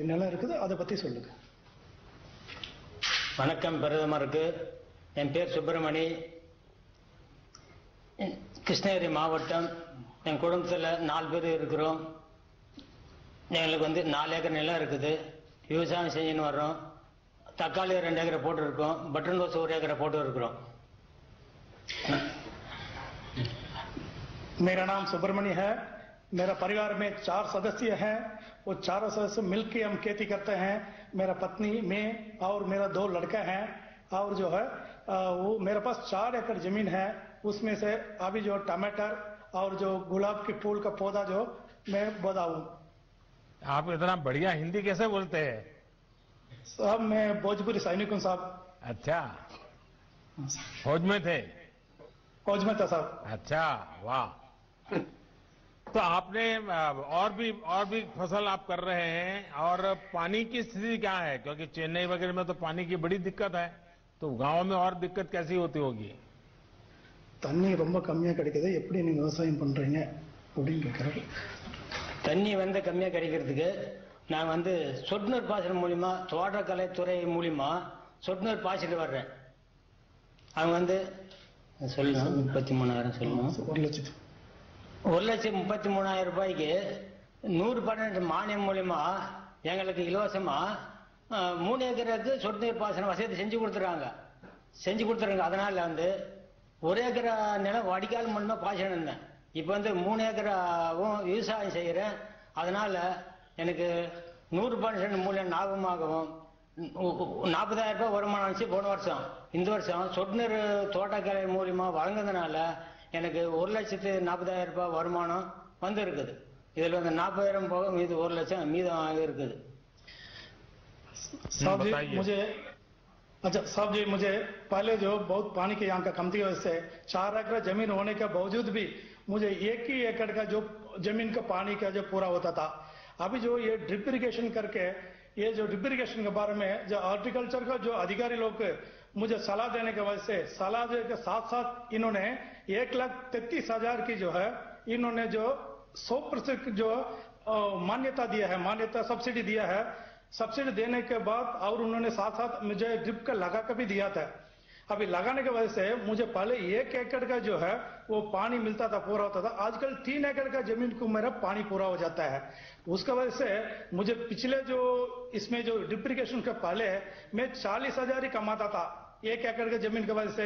நிலம் இருக்குது அதை பத்தி சொல்லுங்க. வணக்கம் பிரதமருக்கு. என் பேர் சுப்பிரமணி, கிருஷ்ணகிரி மாவட்டம். என் குடும்பத்தில் 4 பேர் இருக்கிறோம். எங்களுக்கு 4 ஏக்கர் நிலம் இருக்குது. விவசாயம் செஞ்சுன்னு வர்றோம். தக்காளி 2 ஏக்கரை போட்டு இருக்கோம். பட்டன் ரோஸ் 1 ஏக்கரை போட்டு இருக்கிறோம். मेरा नाम सुब्रमण्य है। मेरा परिवार में 4 सदस्य हैं। वो 4 सदस्य मिलकर हम खेती करते हैं। मेरा पत्नी, मैं और मेरा 2 लड़का हैं। और जो है वो मेरे पास 4 एकड़ जमीन है। उसमें से अभी जो टमाटर और जो गुलाब के फूल का पौधा जो मैं बताऊं। आप इतना बढ़िया हिंदी कैसे बोलते हैं? साहब मैं भोजपुरी सैनिक हूं साहब। अच्छा, फौज में थे? फौज में था साहब। अच्छा, वाह। तो आपने और भी फसल आप कर रहे हैं, और पानी की स्थिति क्या है? क्योंकि चेन्नई वगैरह में तो पानी की बड़ी दिक्कत है, तो गांव में और दिक्कत कैसी होती होगी? தண்ணி ரொம்ப கம்மியா கிடைக்குது, எப்படி நீங்க விவசாயம் பண்றீங்க அப்படின்னு கேட்கறாரு. தண்ணி கம்மியா கிடைக்கிறதுக்கு நான் சொட்டு நீர் பாசனம் மூலியமா, தோட்டக்கலைத்துறை மூலியமா சொட்டு நீர் பாய்ச்சிட்டு வர்றேன். அவங்க சொல்லணும் 33,000 சொல்லணும். 1,33,000 ரூபாய்க்கு 100% மானியம் மூலியமா எங்களுக்கு இலவசமா 3 ஏக்கருக்கு சொட்டு நீர் பாசன வசதி செஞ்சு கொடுத்துறாங்க. அதனால 1 ஏக்கர் நிலம் வடிகால் மூலமா பாய்ச்சணும் இருந்தேன். இப்ப 3 ஏக்கராவும் விவசாயம் செய்யறேன். அதனால எனக்கு 100% மூலம் லாபமாகவும் 40,000 ரூபாய் வருமானம் வந்துச்சு போன வருஷம். இந்த வருஷம் சொட்டு நீர் தோட்டக்கலை மூலியமா வழங்குறதுனால எனக்கு 1,40,000 ரூபாய் வருமானம் இருக்குது. இதுல 40,000 போக மீது 1 லட்சம் மீதம் இருக்குது. साहब जी मुझे पहले जो बहुत पानी के यहाँ का कमती वजह से 4 एकड़ जमीन होने के बावजूद भी मुझे 1 ही एकड़ का जो जमीन का पानी का जो पूरा होता था। अभी जो ये ड्रिप इरिगेशन करके, ये जो ड्रिप इरिगेशन के बारे में जो हॉर्टिकल्चर का जो अधिकारी लोग मुझे सलाह देने की वजह से, सलाह के साथ साथ इन्होंने 1,33,000 की जो है इन्होंने जो 100% जो मान्यता दिया है, मान्यता सब्सिडी दिया है। सब्सिडी देने के बाद और उन्होंने साथ साथ मुझे ड्रिप का लगा कर भी दिया था। अभी लगाने की वजह से मुझे पहले 1 एकड़ का जो है वो पानी मिलता था, पूरा होता था। आजकल 3 एकड़ का जमीन को मेरा पानी पूरा हो जाता है। उसका वजह से मुझे पिछले जो इसमें जो ड्रिप इरिगेशन के पहले मैं 40,000 ही कमाता था 1 एकड़ के जमीन की वजह से।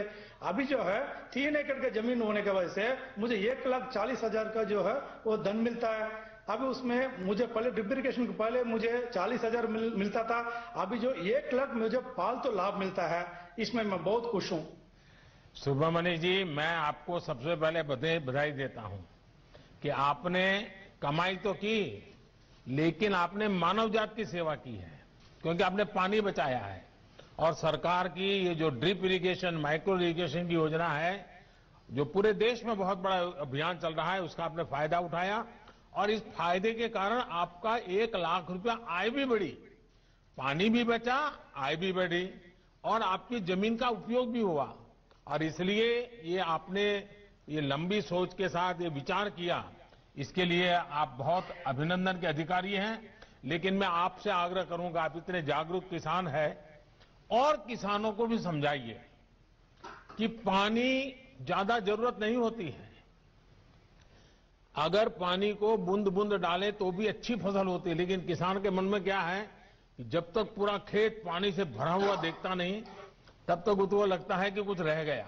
अभी जो है 3 एकड़ के जमीन होने की वजह से मुझे 1,40,000 का जो है वो धन मिलता है। अभी उसमें मुझे पहले ड्रिप इरिगेशन के पहले मुझे 40,000 मिलता था। अभी जो 1 लाख मुझे फालतू लाभ मिलता है, इसमें मैं बहुत खुश हूं। सुब्रमण्य जी, मैं आपको सबसे पहले बधाई देता हूं कि आपने कमाई तो की, लेकिन आपने मानव जात की सेवा की है, क्योंकि आपने पानी बचाया है। और सरकार की ये जो ड्रिप इरिगेशन, माइक्रो इरिगेशन की योजना है, जो पूरे देश में बहुत बड़ा अभियान चल रहा है, उसका आपने फायदा उठाया, और इस फायदे के कारण आपका 1 लाख रुपया आय भी बढ़ी, पानी भी बचा, आय भी बढ़ी, और आपकी जमीन का उपयोग भी हुआ। और इसलिए ये आपने ये लंबी सोच के साथ ये विचार किया, इसके लिए आप बहुत अभिनंदन के अधिकारी हैं। लेकिन मैं आपसे आग्रह करूंगा, आप इतने जागरूक किसान हैं, और किसानों को भी समझाइए कि पानी ज्यादा जरूरत नहीं होती है। अगर पानी को बूंद बूंद डाले तो भी अच्छी फसल होती है, लेकिन किसान के मन में क्या है कि जब तक पूरा खेत पानी से भरा हुआ देखता नहीं, तब तक उसको लगता है कि कुछ रह गया।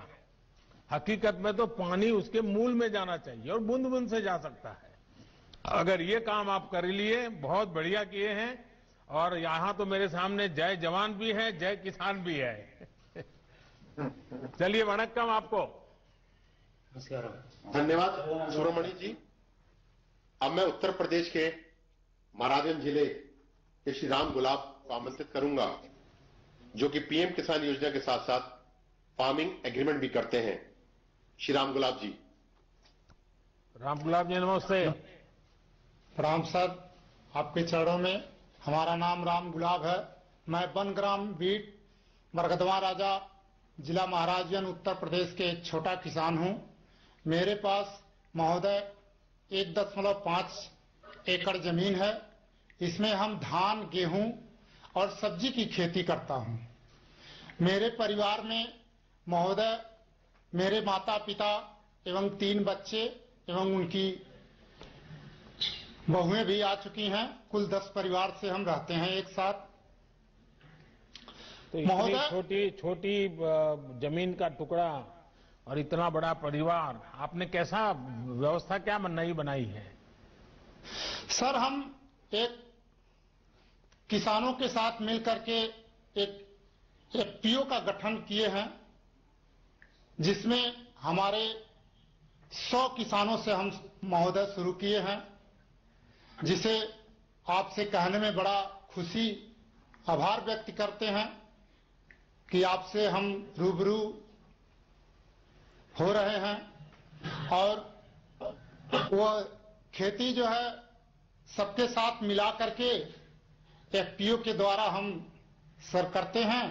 हकीकत में तो पानी उसके मूल में जाना चाहिए और बूंद बूंद से जा सकता है। अगर ये काम आप कर लिए, बहुत बढ़िया किए हैं। और यहां तो मेरे सामने जय जवान भी है, जय किसान भी है। चलिए, वणक्कम आपको। धन्यवाद सुब्रमण्य जी। अब मैं उत्तर प्रदेश के महाराजगंज जिले के श्री राम गुलाब को आमंत्रित करूंगा, जो कि पीएम किसान योजना के साथ साथ फार्मिंग एग्रीमेंट भी करते हैं। श्री राम गुलाब जी। राम गुलाब जी नमस्ते। प्रणाम सर, आपके चरणों में। हमारा नाम राम गुलाब है। मैं बनग्राम बीट बरगदवा राजा जिला महाराजगंज उत्तर प्रदेश के एक छोटा किसान हूं। मेरे पास महोदय 1.5 एकड़ जमीन है। इसमें हम धान, गेहूं और सब्जी की खेती करता हूं। मेरे परिवार में महोदय मेरे माता पिता एवं 3 बच्चे एवं उनकी बहुएं भी आ चुकी हैं। कुल 10 परिवार से हम रहते हैं एक साथ। तो इतनी छोटी जमीन का टुकड़ा और इतना बड़ा परिवार, आपने कैसा व्यवस्था क्या नई बनाई है? सर, हम एक किसानों के साथ मिलकर के एक एफपीओ का गठन किए हैं, जिसमें हमारे 100 किसानों से हम महोदय शुरू किए हैं, जिसे आपसे कहने में बड़ा खुशी, आभार व्यक्त करते हैं कि आपसे हम रूबरू हो रहे हैं। और वो खेती जो है सबके साथ मिला करके एफपीओ के द्वारा हम सर करते हैं।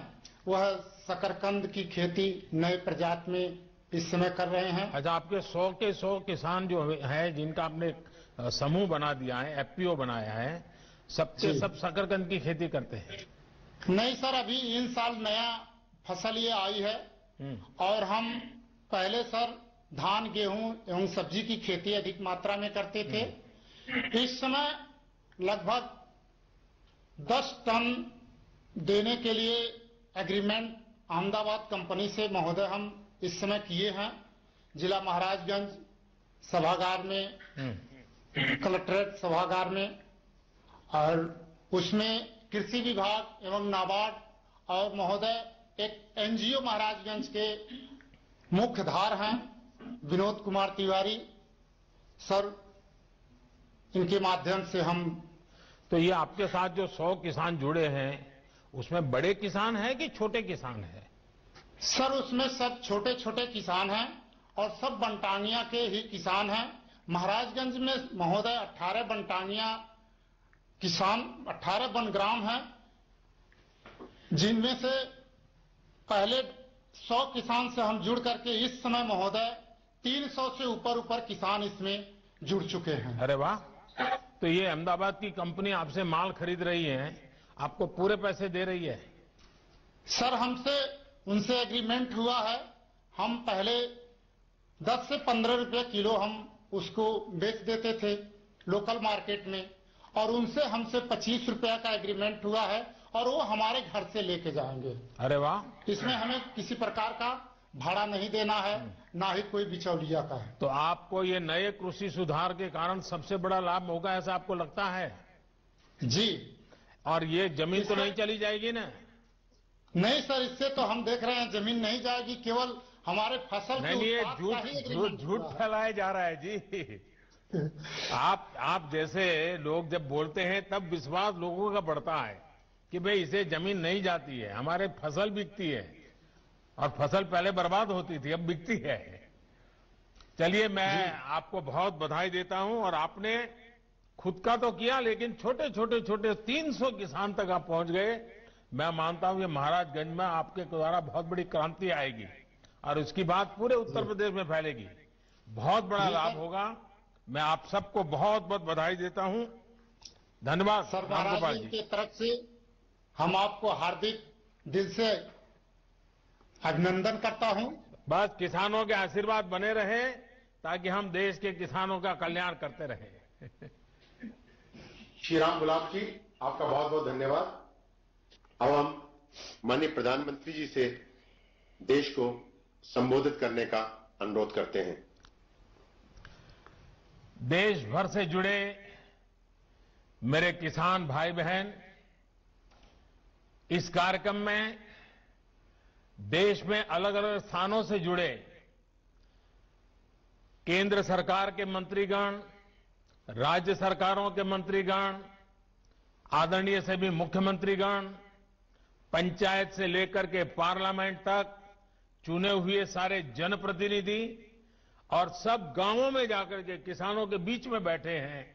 वह शकरकंद की खेती नए प्रजाति में इस समय कर रहे हैं। अच्छा, आपके 100 के 100 किसान जो है, जिनका आपने समूह बना दिया है, एफपीओ बनाया है, सबके सब शकरकंद की खेती करते हैं? नहीं सर, अभी इन साल नया फसल ये आई है। और हम पहले सर धान, गेहूं एवं सब्जी की खेती अधिक मात्रा में करते थे। इस समय लगभग 10 टन देने के लिए एग्रीमेंट अहमदाबाद कंपनी से महोदय हम इस समय किए हैं। जिला महाराजगंज सभागार में, कलेक्ट्रेट सभागार में, और उसमें कृषि विभाग एवं नाबार्ड और महोदय एक एनजीओ महाराजगंज के मुख्यधार हैं विनोद कुमार तिवारी सर, इनके माध्यम से हम। तो ये आपके साथ जो 100 किसान जुड़े हैं, उसमें बड़े किसान हैं कि छोटे किसान हैं? सर, उसमें सब छोटे छोटे किसान हैं और सब बनटानिया के ही किसान हैं। महाराजगंज में महोदय 18 बनटानिया किसान, 18 बनग्राम हैं, जिनमें से पहले 100 किसान से हम जुड़ करके इस समय महोदय 300 से ऊपर किसान इसमें जुड़ चुके हैं। अरे वाह! तो ये अहमदाबाद की कंपनी आपसे माल खरीद रही है, आपको पूरे पैसे दे रही है? सर, हमसे उनसे एग्रीमेंट हुआ है। हम पहले 10 से 15 रुपए किलो हम उसको बेच देते थे लोकल मार्केट में, और उनसे हमसे 25 रुपया का एग्रीमेंट हुआ है, और वो हमारे घर से लेके जाएंगे। अरे वाह! इसमें हमें किसी प्रकार का भाड़ा नहीं देना है, ना ही कोई बिचौलिया का है। तो आपको ये नए कृषि सुधार के कारण सबसे बड़ा लाभ होगा, ऐसा आपको लगता है? जी। और ये जमीन तो नहीं चली जाएगी ना? नहीं सर, इससे तो हम देख रहे हैं जमीन नहीं जाएगी, केवल हमारे फसल नहीं, झूठ फैलाया जा रहा है जी। आप जैसे लोग जब बोलते हैं तब विश्वास लोगों का बढ़ता है कि भाई इसे जमीन नहीं जाती है, हमारे फसल बिकती है, और फसल पहले बर्बाद होती थी, अब बिकती है। चलिए, मैं आपको बहुत बधाई देता हूं। और आपने खुद का तो किया, लेकिन छोटे 300 किसान तक आप पहुंच गए। मैं मानता हूं कि महाराजगंज में आपके द्वारा बहुत बड़ी क्रांति आएगी और उसकी बात पूरे उत्तर प्रदेश में फैलेगी। बहुत बड़ा लाभ होगा। मैं आप सबको बहुत बहुत बधाई देता हूं। धन्यवाद सर। महाराज जी की तरफ से हम आपको हार्दिक दिल से अभिनंदन करता हूं। बस किसानों के आशीर्वाद बने रहे ताकि हम देश के किसानों का कल्याण करते रहें। श्री राम गुलाब जी, आपका बहुत बहुत धन्यवाद। अब हम माननीय प्रधानमंत्री जी से देश को संबोधित करने का अनुरोध करते हैं। देश भर से जुड़े मेरे किसान भाई बहन, इस कार्यक्रम में देश में अलग अलग स्थानों से जुड़े केंद्र सरकार के मंत्रीगण, राज्य सरकारों के मंत्रीगण, आदरणीय सभी मुख्यमंत्रीगण, पंचायत से लेकर के पार्लियामेंट तक चुने हुए सारे जनप्रतिनिधि और सब गांवों में जाकर के किसानों के बीच में बैठे हैं।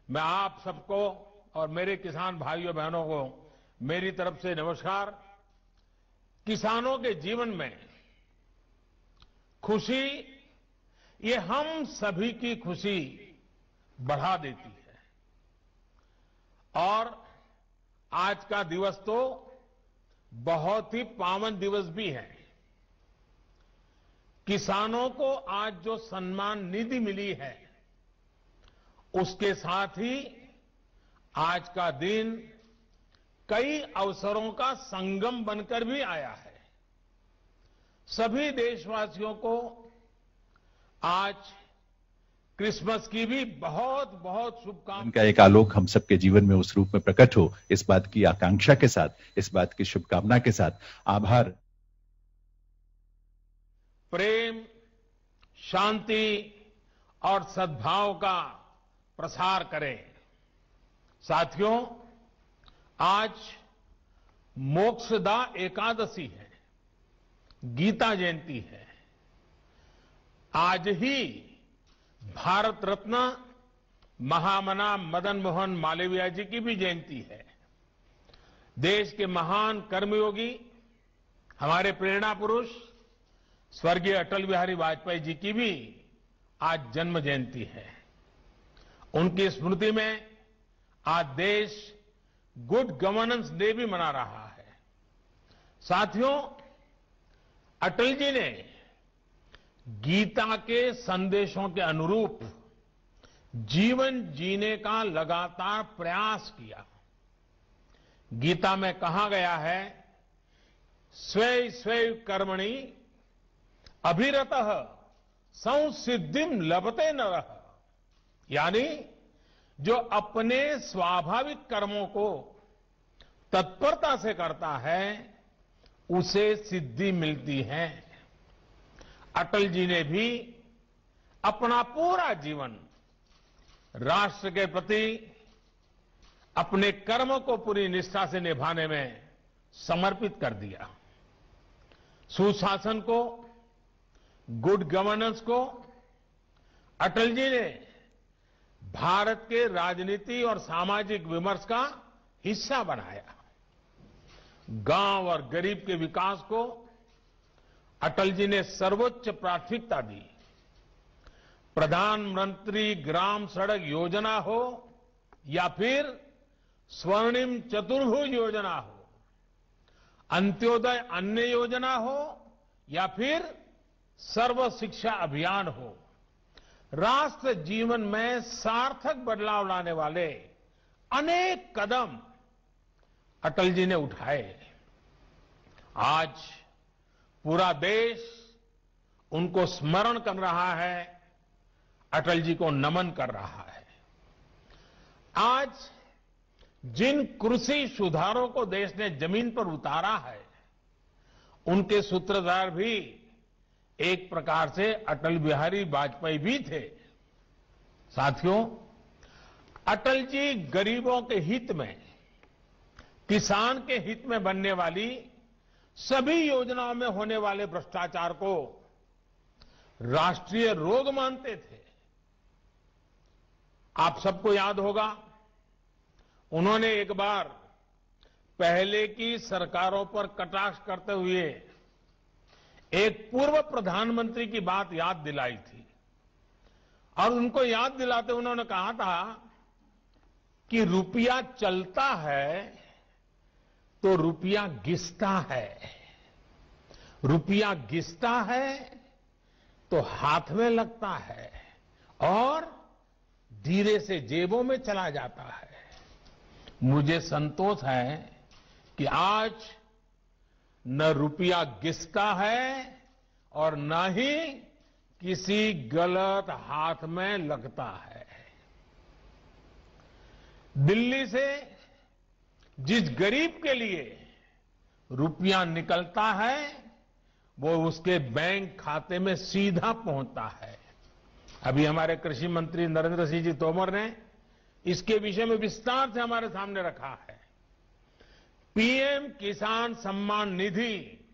मैं आप सबको और मेरे किसान भाइयों बहनों को मेरी तरफ से नमस्कार। किसानों के जीवन में खुशी, ये हम सभी की खुशी, बढ़ा देती है। और आज का दिवस तो बहुत ही पावन दिवस भी है। किसानों को आज जो सम्मान निधि मिली है, उसके साथ ही आज का दिन कई अवसरों का संगम बनकर भी आया है। सभी देशवासियों को आज क्रिसमस की भी बहुत बहुत शुभकामनाएं। उनका एक आलोक हम सबके जीवन में उस रूप में प्रकट हो, इस बात की आकांक्षा के साथ, इस बात की शुभकामना के साथ आभार। प्रेम, शांति और सद्भाव का प्रसार करें। साथियों, आज मोक्षदा एकादशी है, गीता जयंती है। आज ही भारत रत्न महामना मदन मोहन मालवीय जी की भी जयंती है। देश के महान कर्मयोगी, हमारे प्रेरणा पुरुष स्वर्गीय अटल बिहारी वाजपेयी जी की भी आज जन्म जयंती है। उनकी स्मृति में आज देश गुड गवर्नेंस डे भी मना रहा है। साथियों, अटल जी ने गीता के संदेशों के अनुरूप जीवन जीने का लगातार प्रयास किया। गीता में कहा गया है, स्वे स्वे कर्मणि अभिरतः संसिद्धिम लभते नरः, यानी जो अपने स्वाभाविक कर्मों को तत्परता से करता है, उसे सिद्धि मिलती है। अटल जी ने भी अपना पूरा जीवन राष्ट्र के प्रति अपने कर्म को पूरी निष्ठा से निभाने में समर्पित कर दिया। सुशासन को, गुड गवर्नेंस को अटल जी ने भारत के राजनीति और सामाजिक विमर्श का हिस्सा बनाया। गांव और गरीब के विकास को अटल जी ने सर्वोच्च प्राथमिकता दी। प्रधानमंत्री ग्राम सड़क योजना हो या फिर स्वर्णिम चतुर्भुज योजना हो, अंत्योदय अन्न योजना हो या फिर सर्व शिक्षा अभियान हो, राष्ट्र जीवन में सार्थक बदलाव लाने वाले अनेक कदम अटल जी ने उठाए। आज पूरा देश उनको स्मरण कर रहा है, अटल जी को नमन कर रहा है। आज जिन कृषि सुधारों को देश ने जमीन पर उतारा है, उनके सूत्रधार भी एक प्रकार से अटल बिहारी वाजपेयी भी थे। साथियों, अटल जी गरीबों के हित में, किसान के हित में बनने वाली सभी योजनाओं में होने वाले भ्रष्टाचार को राष्ट्रीय रोग मानते थे। आप सबको याद होगा, उन्होंने एक बार पहले की सरकारों पर कटाक्ष करते हुए एक पूर्व प्रधानमंत्री की बात याद दिलाई थी और उनको याद दिलाते उन्होंने कहा था कि रुपया चलता है तो रुपया घिसता है, रुपया घिसता है तो हाथ में लगता है और धीरे से जेबों में चला जाता है। मुझे संतोष है कि आज न रुपया घिसता है और न ही किसी गलत हाथ में लगता है। दिल्ली से जिस गरीब के लिए रुपया निकलता है, वो उसके बैंक खाते में सीधा पहुंचता है। अभी हमारे कृषि मंत्री नरेंद्र सिंह जी तोमर ने इसके विषय में विस्तार से हमारे सामने रखा है। पीएम किसान सम्मान निधि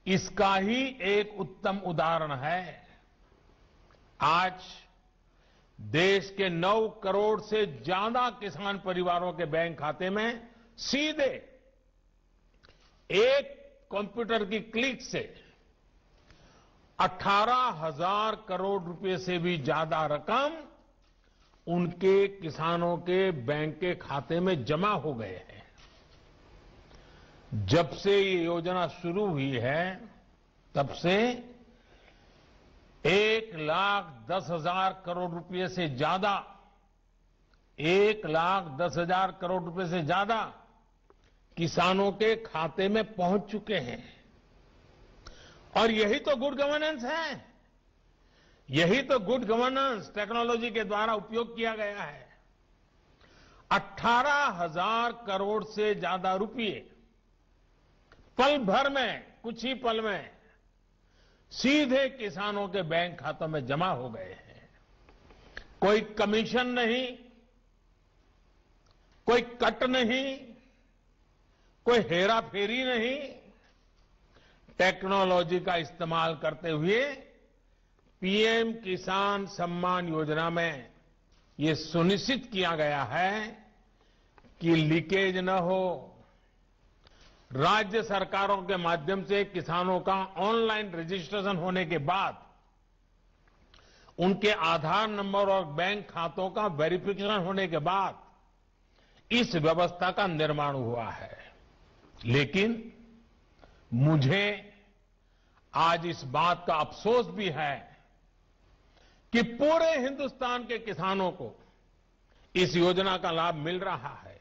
इसका ही एक उत्तम उदाहरण है। आज देश के 9 करोड़ से ज्यादा किसान परिवारों के बैंक खाते में सीधे एक कंप्यूटर की क्लिक से 18,000 करोड़ रुपए से भी ज्यादा रकम उनके किसानों के बैंक के खाते में जमा हो गए हैं। जब से ये योजना शुरू हुई है तब से 1,10,000 करोड़ रुपए से ज्यादा 1,10,000 करोड़ रुपए से ज्यादा किसानों के खाते में पहुंच चुके हैं। और यही तो गुड गवर्नेंस है, यही तो गुड गवर्नेंस टेक्नोलॉजी के द्वारा उपयोग किया गया है। 18,000 करोड़ से ज्यादा रुपए पल भर में, कुछ ही पल में सीधे किसानों के बैंक खातों में जमा हो गए हैं। कोई कमीशन नहीं, कोई कट नहीं, कोई हेराफेरी नहीं। टेक्नोलॉजी का इस्तेमाल करते हुए पीएम किसान सम्मान योजना में ये सुनिश्चित किया गया है कि लीकेज न हो। राज्य सरकारों के माध्यम से किसानों का ऑनलाइन रजिस्ट्रेशन होने के बाद उनके आधार नंबर और बैंक खातों का वेरिफिकेशन होने के बाद इस व्यवस्था का निर्माण हुआ है। लेकिन मुझे आज इस बात का अफसोस भी है कि पूरे हिंदुस्तान के किसानों को इस योजना का लाभ मिल रहा है।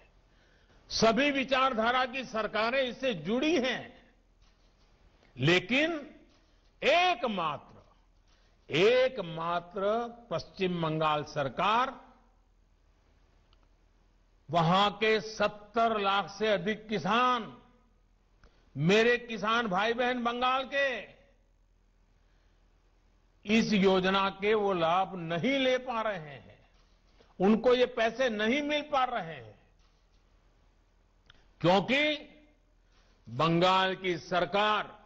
सभी विचारधारा की सरकारें इससे जुड़ी हैं, लेकिन एकमात्र पश्चिम बंगाल सरकार, वहां के 70 लाख से अधिक किसान, मेरे किसान भाई बहन बंगाल के, इस योजना के वो लाभ नहीं ले पा रहे हैं, उनको ये पैसे नहीं मिल पा रहे हैं, क्योंकि बंगाल की सरकार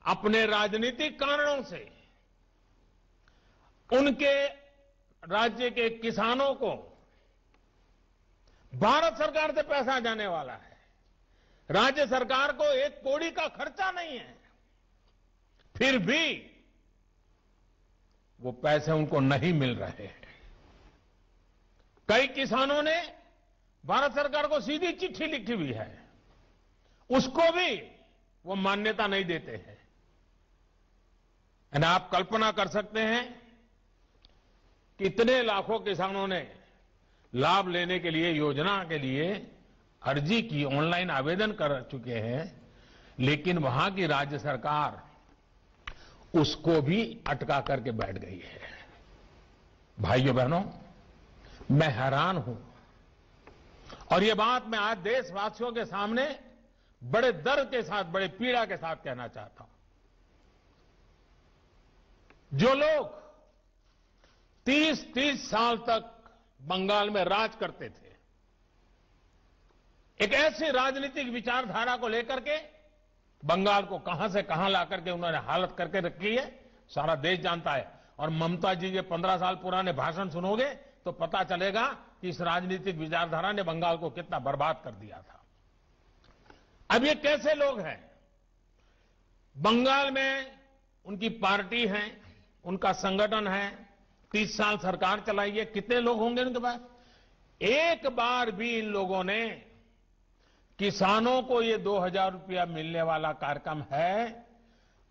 अपने राजनीतिक कारणों से उनके राज्य के किसानों को भारत सरकार से पैसा जाने वाला है, राज्य सरकार को 1 कौड़ी का खर्चा नहीं है, फिर भी वो पैसे उनको नहीं मिल रहे हैं। कई किसानों ने भारत सरकार को सीधी चिट्ठी लिखी हुई है, उसको भी वो मान्यता नहीं देते हैं। और आप कल्पना कर सकते हैं कितने लाखों किसानों ने लाभ लेने के लिए, योजना के लिए अर्जी की, ऑनलाइन आवेदन कर चुके हैं, लेकिन वहां की राज्य सरकार उसको भी अटका करके बैठ गई है। भाइयों बहनों, मैं हैरान हूं और ये बात मैं आज देशवासियों के सामने बड़े दर्द के साथ, बड़े पीड़ा के साथ कहना चाहता हूं। जो लोग 30 साल तक बंगाल में राज करते थे, एक ऐसी राजनीतिक विचारधारा को लेकर के बंगाल को कहां से कहां ला करके उन्होंने हालत करके रखी है, सारा देश जानता है। और ममता जी के 15 साल पुराने भाषण सुनोगे तो पता चलेगा कि इस राजनीतिक विचारधारा ने बंगाल को कितना बर्बाद कर दिया था। अब ये कैसे लोग हैं? बंगाल में उनकी पार्टी है, उनका संगठन है, 30 साल सरकार चलाई है, कितने लोग होंगे उनके पास? एक बार भी इन लोगों ने किसानों को ये 2,000 रुपया मिलने वाला कार्यक्रम है,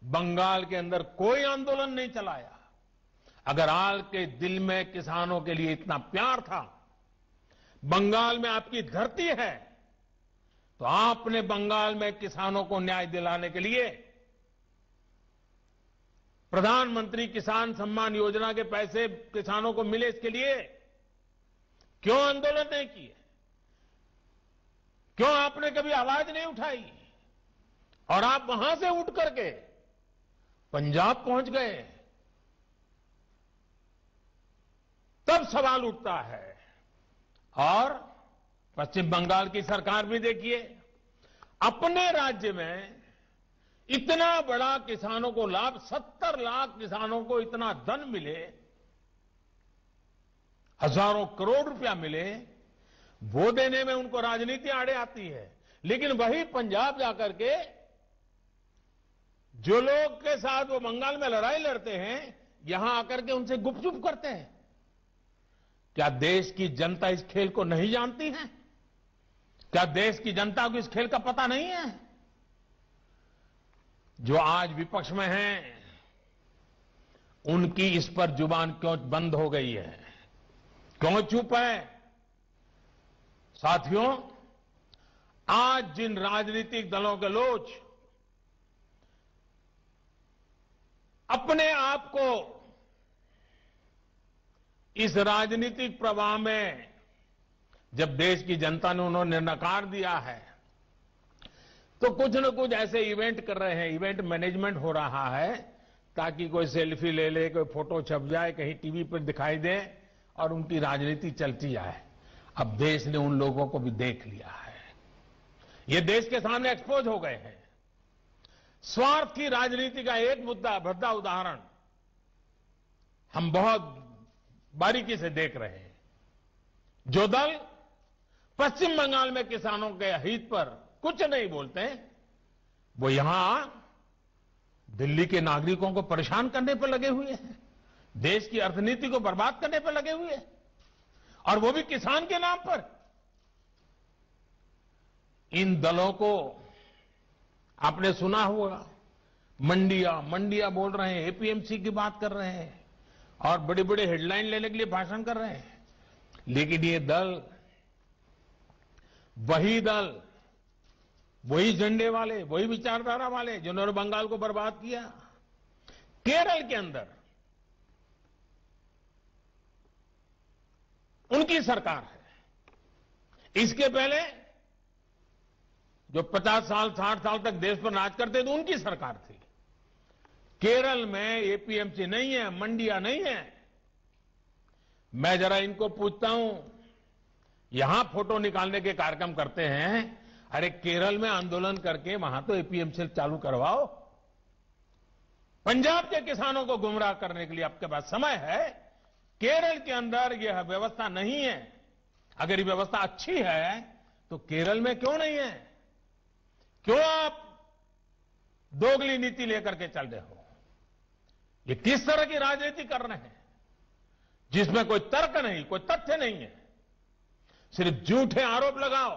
बंगाल के अंदर कोई आंदोलन नहीं चलाया। अगर आपके दिल में किसानों के लिए इतना प्यार था, बंगाल में आपकी धरती है, तो आपने बंगाल में किसानों को न्याय दिलाने के लिए प्रधानमंत्री किसान सम्मान योजना के पैसे किसानों को मिले, इसके लिए क्यों आंदोलन नहीं किए? क्यों आपने कभी आवाज नहीं उठाई? और आप वहां से उठ करके पंजाब पहुंच गए, तब सवाल उठता है। और पश्चिम बंगाल की सरकार भी देखिए, अपने राज्य में इतना बड़ा किसानों को लाभ, 70 लाख किसानों को इतना धन मिले, हजारों करोड़ रुपया मिले, वो देने में उनको राजनीति आड़े आती है। लेकिन वही पंजाब जाकर के जो लोग के साथ वो बंगाल में लड़ाई लड़ते हैं, यहां आकर के उनसे गुपचुप करते हैं। क्या देश की जनता इस खेल को नहीं जानती है? क्या देश की जनता को इस खेल का पता नहीं है? जो आज विपक्ष में हैं, उनकी इस पर जुबान क्यों बंद हो गई है? क्यों चुप है? साथियों, आज जिन राजनीतिक दलों के लोग अपने आप को इस राजनीतिक प्रवाह में, जब देश की जनता ने उन्होंने नकार दिया है, तो कुछ न कुछ ऐसे इवेंट कर रहे हैं, इवेंट मैनेजमेंट हो रहा है ताकि कोई सेल्फी ले ले, कोई फोटो छप जाए, कहीं टीवी पर दिखाई दे और उनकी राजनीति चलती जाए। अब देश ने उन लोगों को भी देख लिया है, ये देश के सामने एक्सपोज हो गए हैं। स्वार्थ की राजनीति का एक भद्दा उदाहरण हम बहुत बारीकी से देख रहे हैं। जो दल पश्चिम बंगाल में किसानों के हित पर कुछ नहीं बोलते, वो यहां दिल्ली के नागरिकों को परेशान करने पर लगे हुए हैं, देश की अर्थनीति को बर्बाद करने पर लगे हुए हैं, और वो भी किसान के नाम पर। इन दलों को आपने सुना होगा, मंडिया बोल रहे हैं, एपीएमसी की बात कर रहे हैं और बड़ी बड़ी हेडलाइन लेने के लिए भाषण कर रहे हैं। लेकिन ये दल, वही झंडे वाले, वही विचारधारा वाले जिन्होंने बंगाल को बर्बाद किया। केरल के अंदर उनकी सरकार है। इसके पहले जो 50 साल 60 साल तक देश पर राज करते थे, उनकी सरकार थी। केरल में एपीएमसी नहीं है, मंडिया नहीं है। मैं जरा इनको पूछता हूं, यहां फोटो निकालने के कार्यक्रम करते हैं, अरे केरल में आंदोलन करके वहां तो एपीएमसी चालू करवाओ। पंजाब के किसानों को गुमराह करने के लिए आपके पास समय है। केरल के अंदर यह व्यवस्था नहीं है। अगर ये व्यवस्था अच्छी है तो केरल में क्यों नहीं है? क्यों आप दोगली नीति लेकर के चल रहे हो? ये किस तरह की राजनीति कर रहे हैं जिसमें कोई तर्क नहीं, कोई तथ्य नहीं है? सिर्फ झूठे आरोप लगाओ,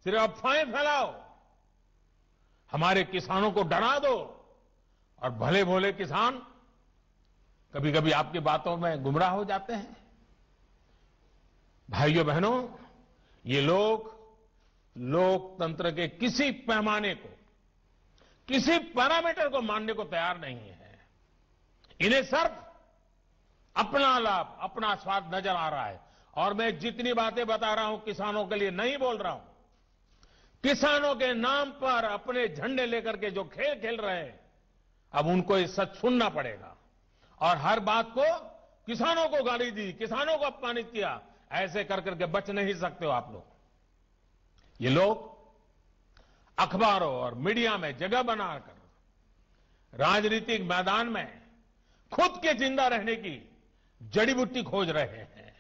सिर्फ अफवाहें फैलाओ, हमारे किसानों को डरा दो, और भले भोले किसान कभी कभी आपकी बातों में गुमराह हो जाते हैं। भाइयों बहनों, ये लोग लोकतंत्र के किसी पैमाने को, किसी पैरामीटर को मानने को तैयार नहीं है। इन्हें सिर्फ अपना लाभ, अपना स्वार्थ नजर आ रहा है। और मैं जितनी बातें बता रहा हूं किसानों के लिए नहीं बोल रहा हूं। किसानों के नाम पर अपने झंडे लेकर के जो खेल खेल रहे हैं, अब उनको ये सच सुनना पड़ेगा। और हर बात को किसानों को गाली दी, किसानों को अपमानित किया, ऐसे कर करके बच नहीं सकते हो आप लोग। ये लोग अखबारों और मीडिया में जगह बनाकर राजनीतिक मैदान में खुद के जिंदा रहने की जड़ी बूटी खोज रहे हैं।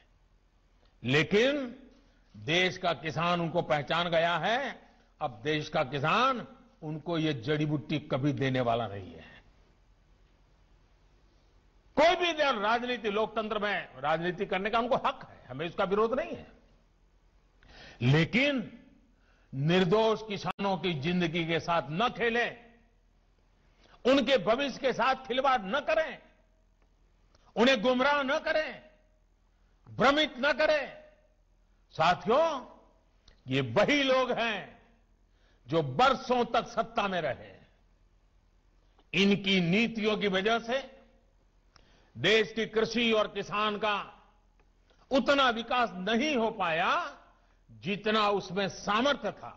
लेकिन देश का किसान उनको पहचान गया है। अब देश का किसान उनको ये जड़ी बूटी कभी देने वाला नहीं है। कोई भी राजनीति, लोकतंत्र में राजनीति करने का उनको हक है, हमें इसका विरोध नहीं है। लेकिन निर्दोष किसानों की जिंदगी के साथ न खेलें, उनके भविष्य के साथ खिलवाड़ न करें, उन्हें गुमराह न करें, भ्रमित न करें। साथियों, ये वही लोग हैं जो बरसों तक सत्ता में रहे। इनकी नीतियों की वजह से देश की कृषि और किसान का उतना विकास नहीं हो पाया जितना उसमें सामर्थ्य था।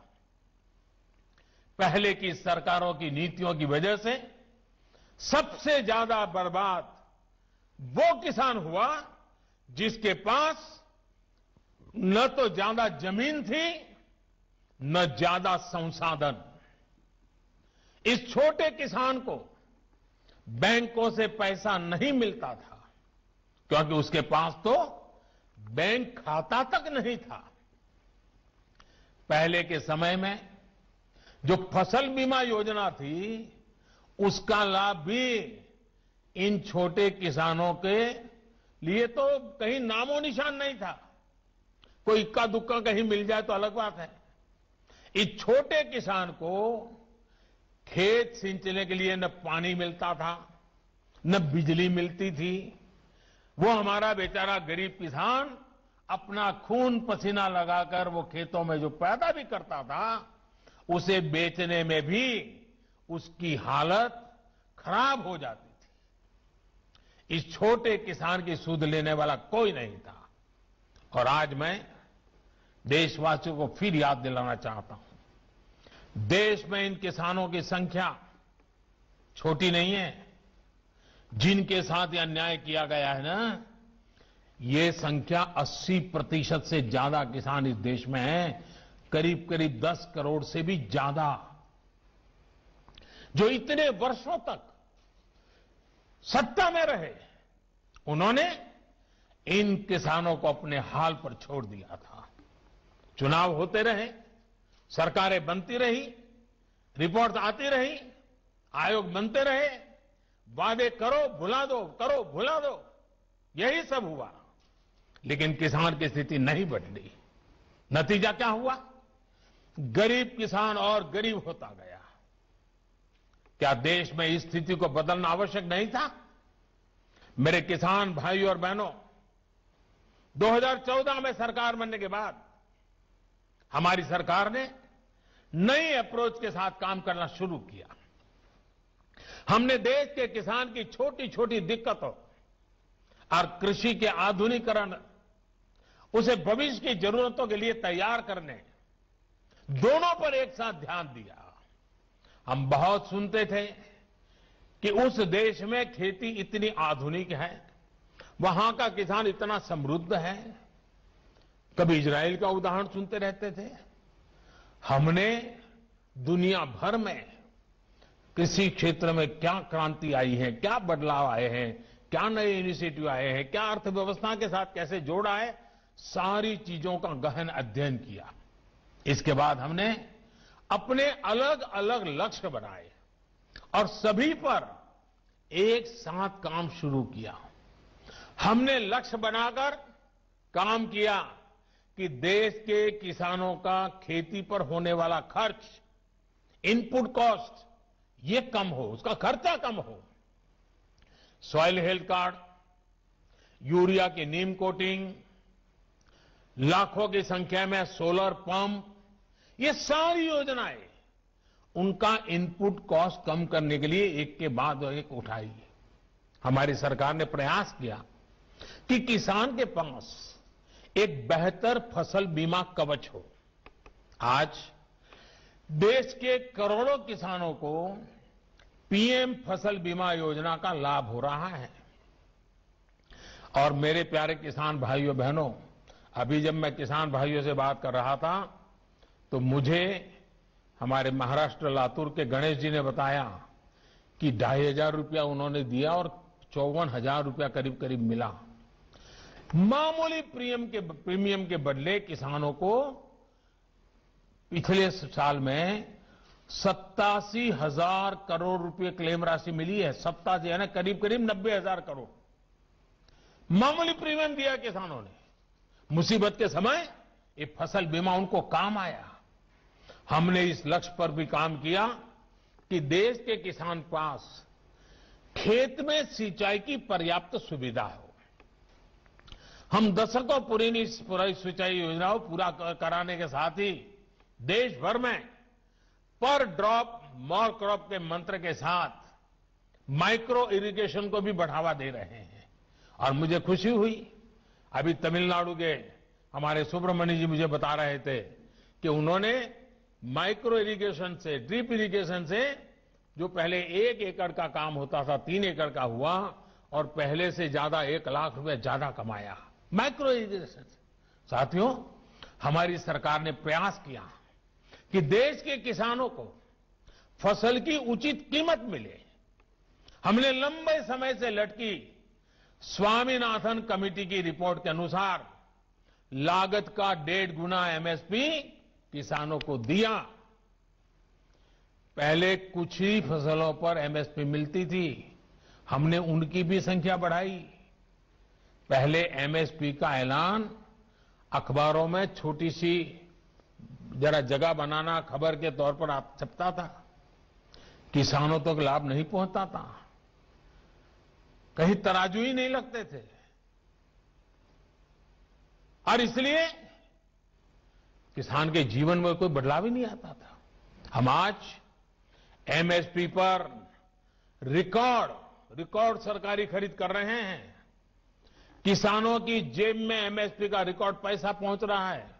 पहले की सरकारों की नीतियों की वजह से सबसे ज्यादा बर्बाद वो किसान हुआ जिसके पास न तो ज्यादा जमीन थी, न ज्यादा संसाधन। इस छोटे किसान को बैंकों से पैसा नहीं मिलता था क्योंकि उसके पास तो बैंक खाता तक नहीं था। पहले के समय में जो फसल बीमा योजना थी, उसका लाभ भी इन छोटे किसानों के लिए तो कहीं नामो निशान नहीं था। कोई इक्का दुक्का कहीं मिल जाए तो अलग बात है। इस छोटे किसान को खेत सिंचने के लिए न पानी मिलता था, न बिजली मिलती थी। वो हमारा बेचारा गरीब किसान अपना खून पसीना लगाकर वो खेतों में जो पैदा भी करता था, उसे बेचने में भी उसकी हालत खराब हो जाती थी। इस छोटे किसान की सुध लेने वाला कोई नहीं था। और आज मैं देशवासियों को फिर याद दिलाना चाहता हूं, देश में इन किसानों की संख्या छोटी नहीं है। जिनके साथ यह अन्याय किया गया है ना, ये संख्या 80% से ज्यादा किसान इस देश में हैं, करीब करीब 10 करोड़ से भी ज्यादा, जो इतने वर्षों तक सत्ता में रहे। उन्होंने इन किसानों को अपने हाल पर छोड़ दिया था। चुनाव होते रहे, सरकारें बनती रही, रिपोर्ट आती रही, आयोग बनते रहे, वादे करो भुला दो, करो भुला दो, यही सब हुआ। लेकिन किसान की स्थिति नहीं बदली। नतीजा क्या हुआ? गरीब किसान और गरीब होता गया। क्या देश में इस स्थिति को बदलना आवश्यक नहीं था? मेरे किसान भाई और बहनों, 2014 में सरकार बनने के बाद हमारी सरकार ने नई अप्रोच के साथ काम करना शुरू किया। हमने देश के किसान की छोटी छोटी दिक्कतों और कृषि के आधुनिकीकरण, उसे भविष्य की जरूरतों के लिए तैयार करने, दोनों पर एक साथ ध्यान दिया। हम बहुत सुनते थे कि उस देश में खेती इतनी आधुनिक है, वहां का किसान इतना समृद्ध है। कभी इजराइल का उदाहरण सुनते रहते थे। हमने दुनिया भर में कृषि क्षेत्र में क्या क्रांति आई है, क्या बदलाव आए हैं, क्या नए इनिशिएटिव आए हैं, क्या अर्थव्यवस्था के साथ कैसे जोड़ा है, सारी चीजों का गहन अध्ययन किया। इसके बाद हमने अपने अलग अलग लक्ष्य बनाए और सभी पर एक साथ काम शुरू किया। हमने लक्ष्य बनाकर काम किया कि देश के किसानों का खेती पर होने वाला खर्च, इनपुट कॉस्ट, ये कम हो, उसका खर्चा कम हो। सॉइल हेल्थ कार्ड, यूरिया की नीम कोटिंग, लाखों की संख्या में सोलर पंप, ये सारी योजनाएं उनका इनपुट कॉस्ट कम करने के लिए एक के बाद एक उठाई। हमारी सरकार ने प्रयास किया कि किसान के पास एक बेहतर फसल बीमा कवच हो। आज देश के करोड़ों किसानों को पीएम फसल बीमा योजना का लाभ हो रहा है। और मेरे प्यारे किसान भाइयों बहनों, अभी जब मैं किसान भाइयों से बात कर रहा था तो मुझे हमारे महाराष्ट्र लातूर के गणेश जी ने बताया कि 2,500 रुपया उन्होंने दिया और 54,000 रुपया करीब करीब मिला। मामूली प्रीमियम के बदले किसानों को पिछले साल में 87,000 करोड़ रुपए क्लेम राशि मिली है। 87 यानी करीब करीब 90,000 करोड़ मामूली प्रीमियम दिया किसानों ने। मुसीबत के समय ये फसल बीमा उनको काम आया। हमने इस लक्ष्य पर भी काम किया कि देश के किसान पास खेत में सिंचाई की पर्याप्त सुविधा हो। हम दशकों पुरानी सिंचाई योजनाओं पूरा कराने के साथ ही देश भर में पर ड्रॉप मोर क्रॉप के मंत्र के साथ माइक्रो इरिगेशन को भी बढ़ावा दे रहे हैं। और मुझे खुशी हुई, अभी तमिलनाडु के हमारे सुब्रमण्य जी मुझे बता रहे थे कि उन्होंने माइक्रो इरिगेशन से, ड्रिप इरिगेशन से, जो पहले 1 एकड़ का काम होता था 3 एकड़ का हुआ और पहले से ज्यादा 1 लाख रुपए ज्यादा कमाया माइक्रो इरिगेशन से। साथियों, हमारी सरकार ने प्रयास किया कि देश के किसानों को फसल की उचित कीमत मिले। हमने लंबे समय से लटकी स्वामीनाथन कमेटी की रिपोर्ट के अनुसार लागत का 1.5 गुना एमएसपी किसानों को दिया। पहले कुछ ही फसलों पर एमएसपी मिलती थी, हमने उनकी भी संख्या बढ़ाई। पहले एमएसपी का ऐलान अखबारों में छोटी सी जरा जगह बनाना खबर के तौर पर आप छपता था, किसानों तक लाभ नहीं पहुंचता था, कहीं तराजू ही नहीं लगते थे। और इसलिए किसान के जीवन में कोई बदलाव ही नहीं आता था। हम आज एमएसपी पर रिकॉर्ड सरकारी खरीद कर रहे हैं। किसानों की जेब में एमएसपी का रिकॉर्ड पैसा पहुंच रहा है।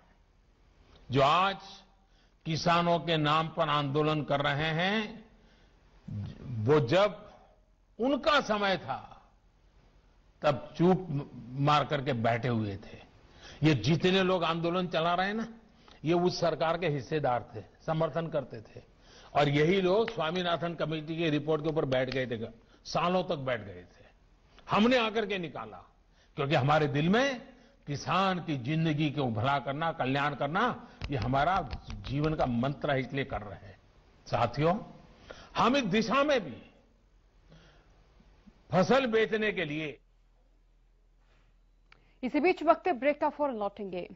जो आज किसानों के नाम पर आंदोलन कर रहे हैं, वो जब उनका समय था तब चूप मार करके बैठे हुए थे। ये जितने लोग आंदोलन चला रहे हैं ना, ये उस सरकार के हिस्सेदार थे, समर्थन करते थे। और यही लोग स्वामीनाथन कमेटी की रिपोर्ट के ऊपर बैठ गए थे, सालों तक बैठ गए थे। हमने आकर के निकाला, क्योंकि हमारे दिल में किसान की जिंदगी को भला करना, कल्याण करना, ये हमारा जीवन का मंत्र है, इसलिए कर रहे हैं। साथियों, हम इस दिशा में भी फसल बेचने के लिए इसी बीच वक्त ब्रेक का फौरन लौटेंगे।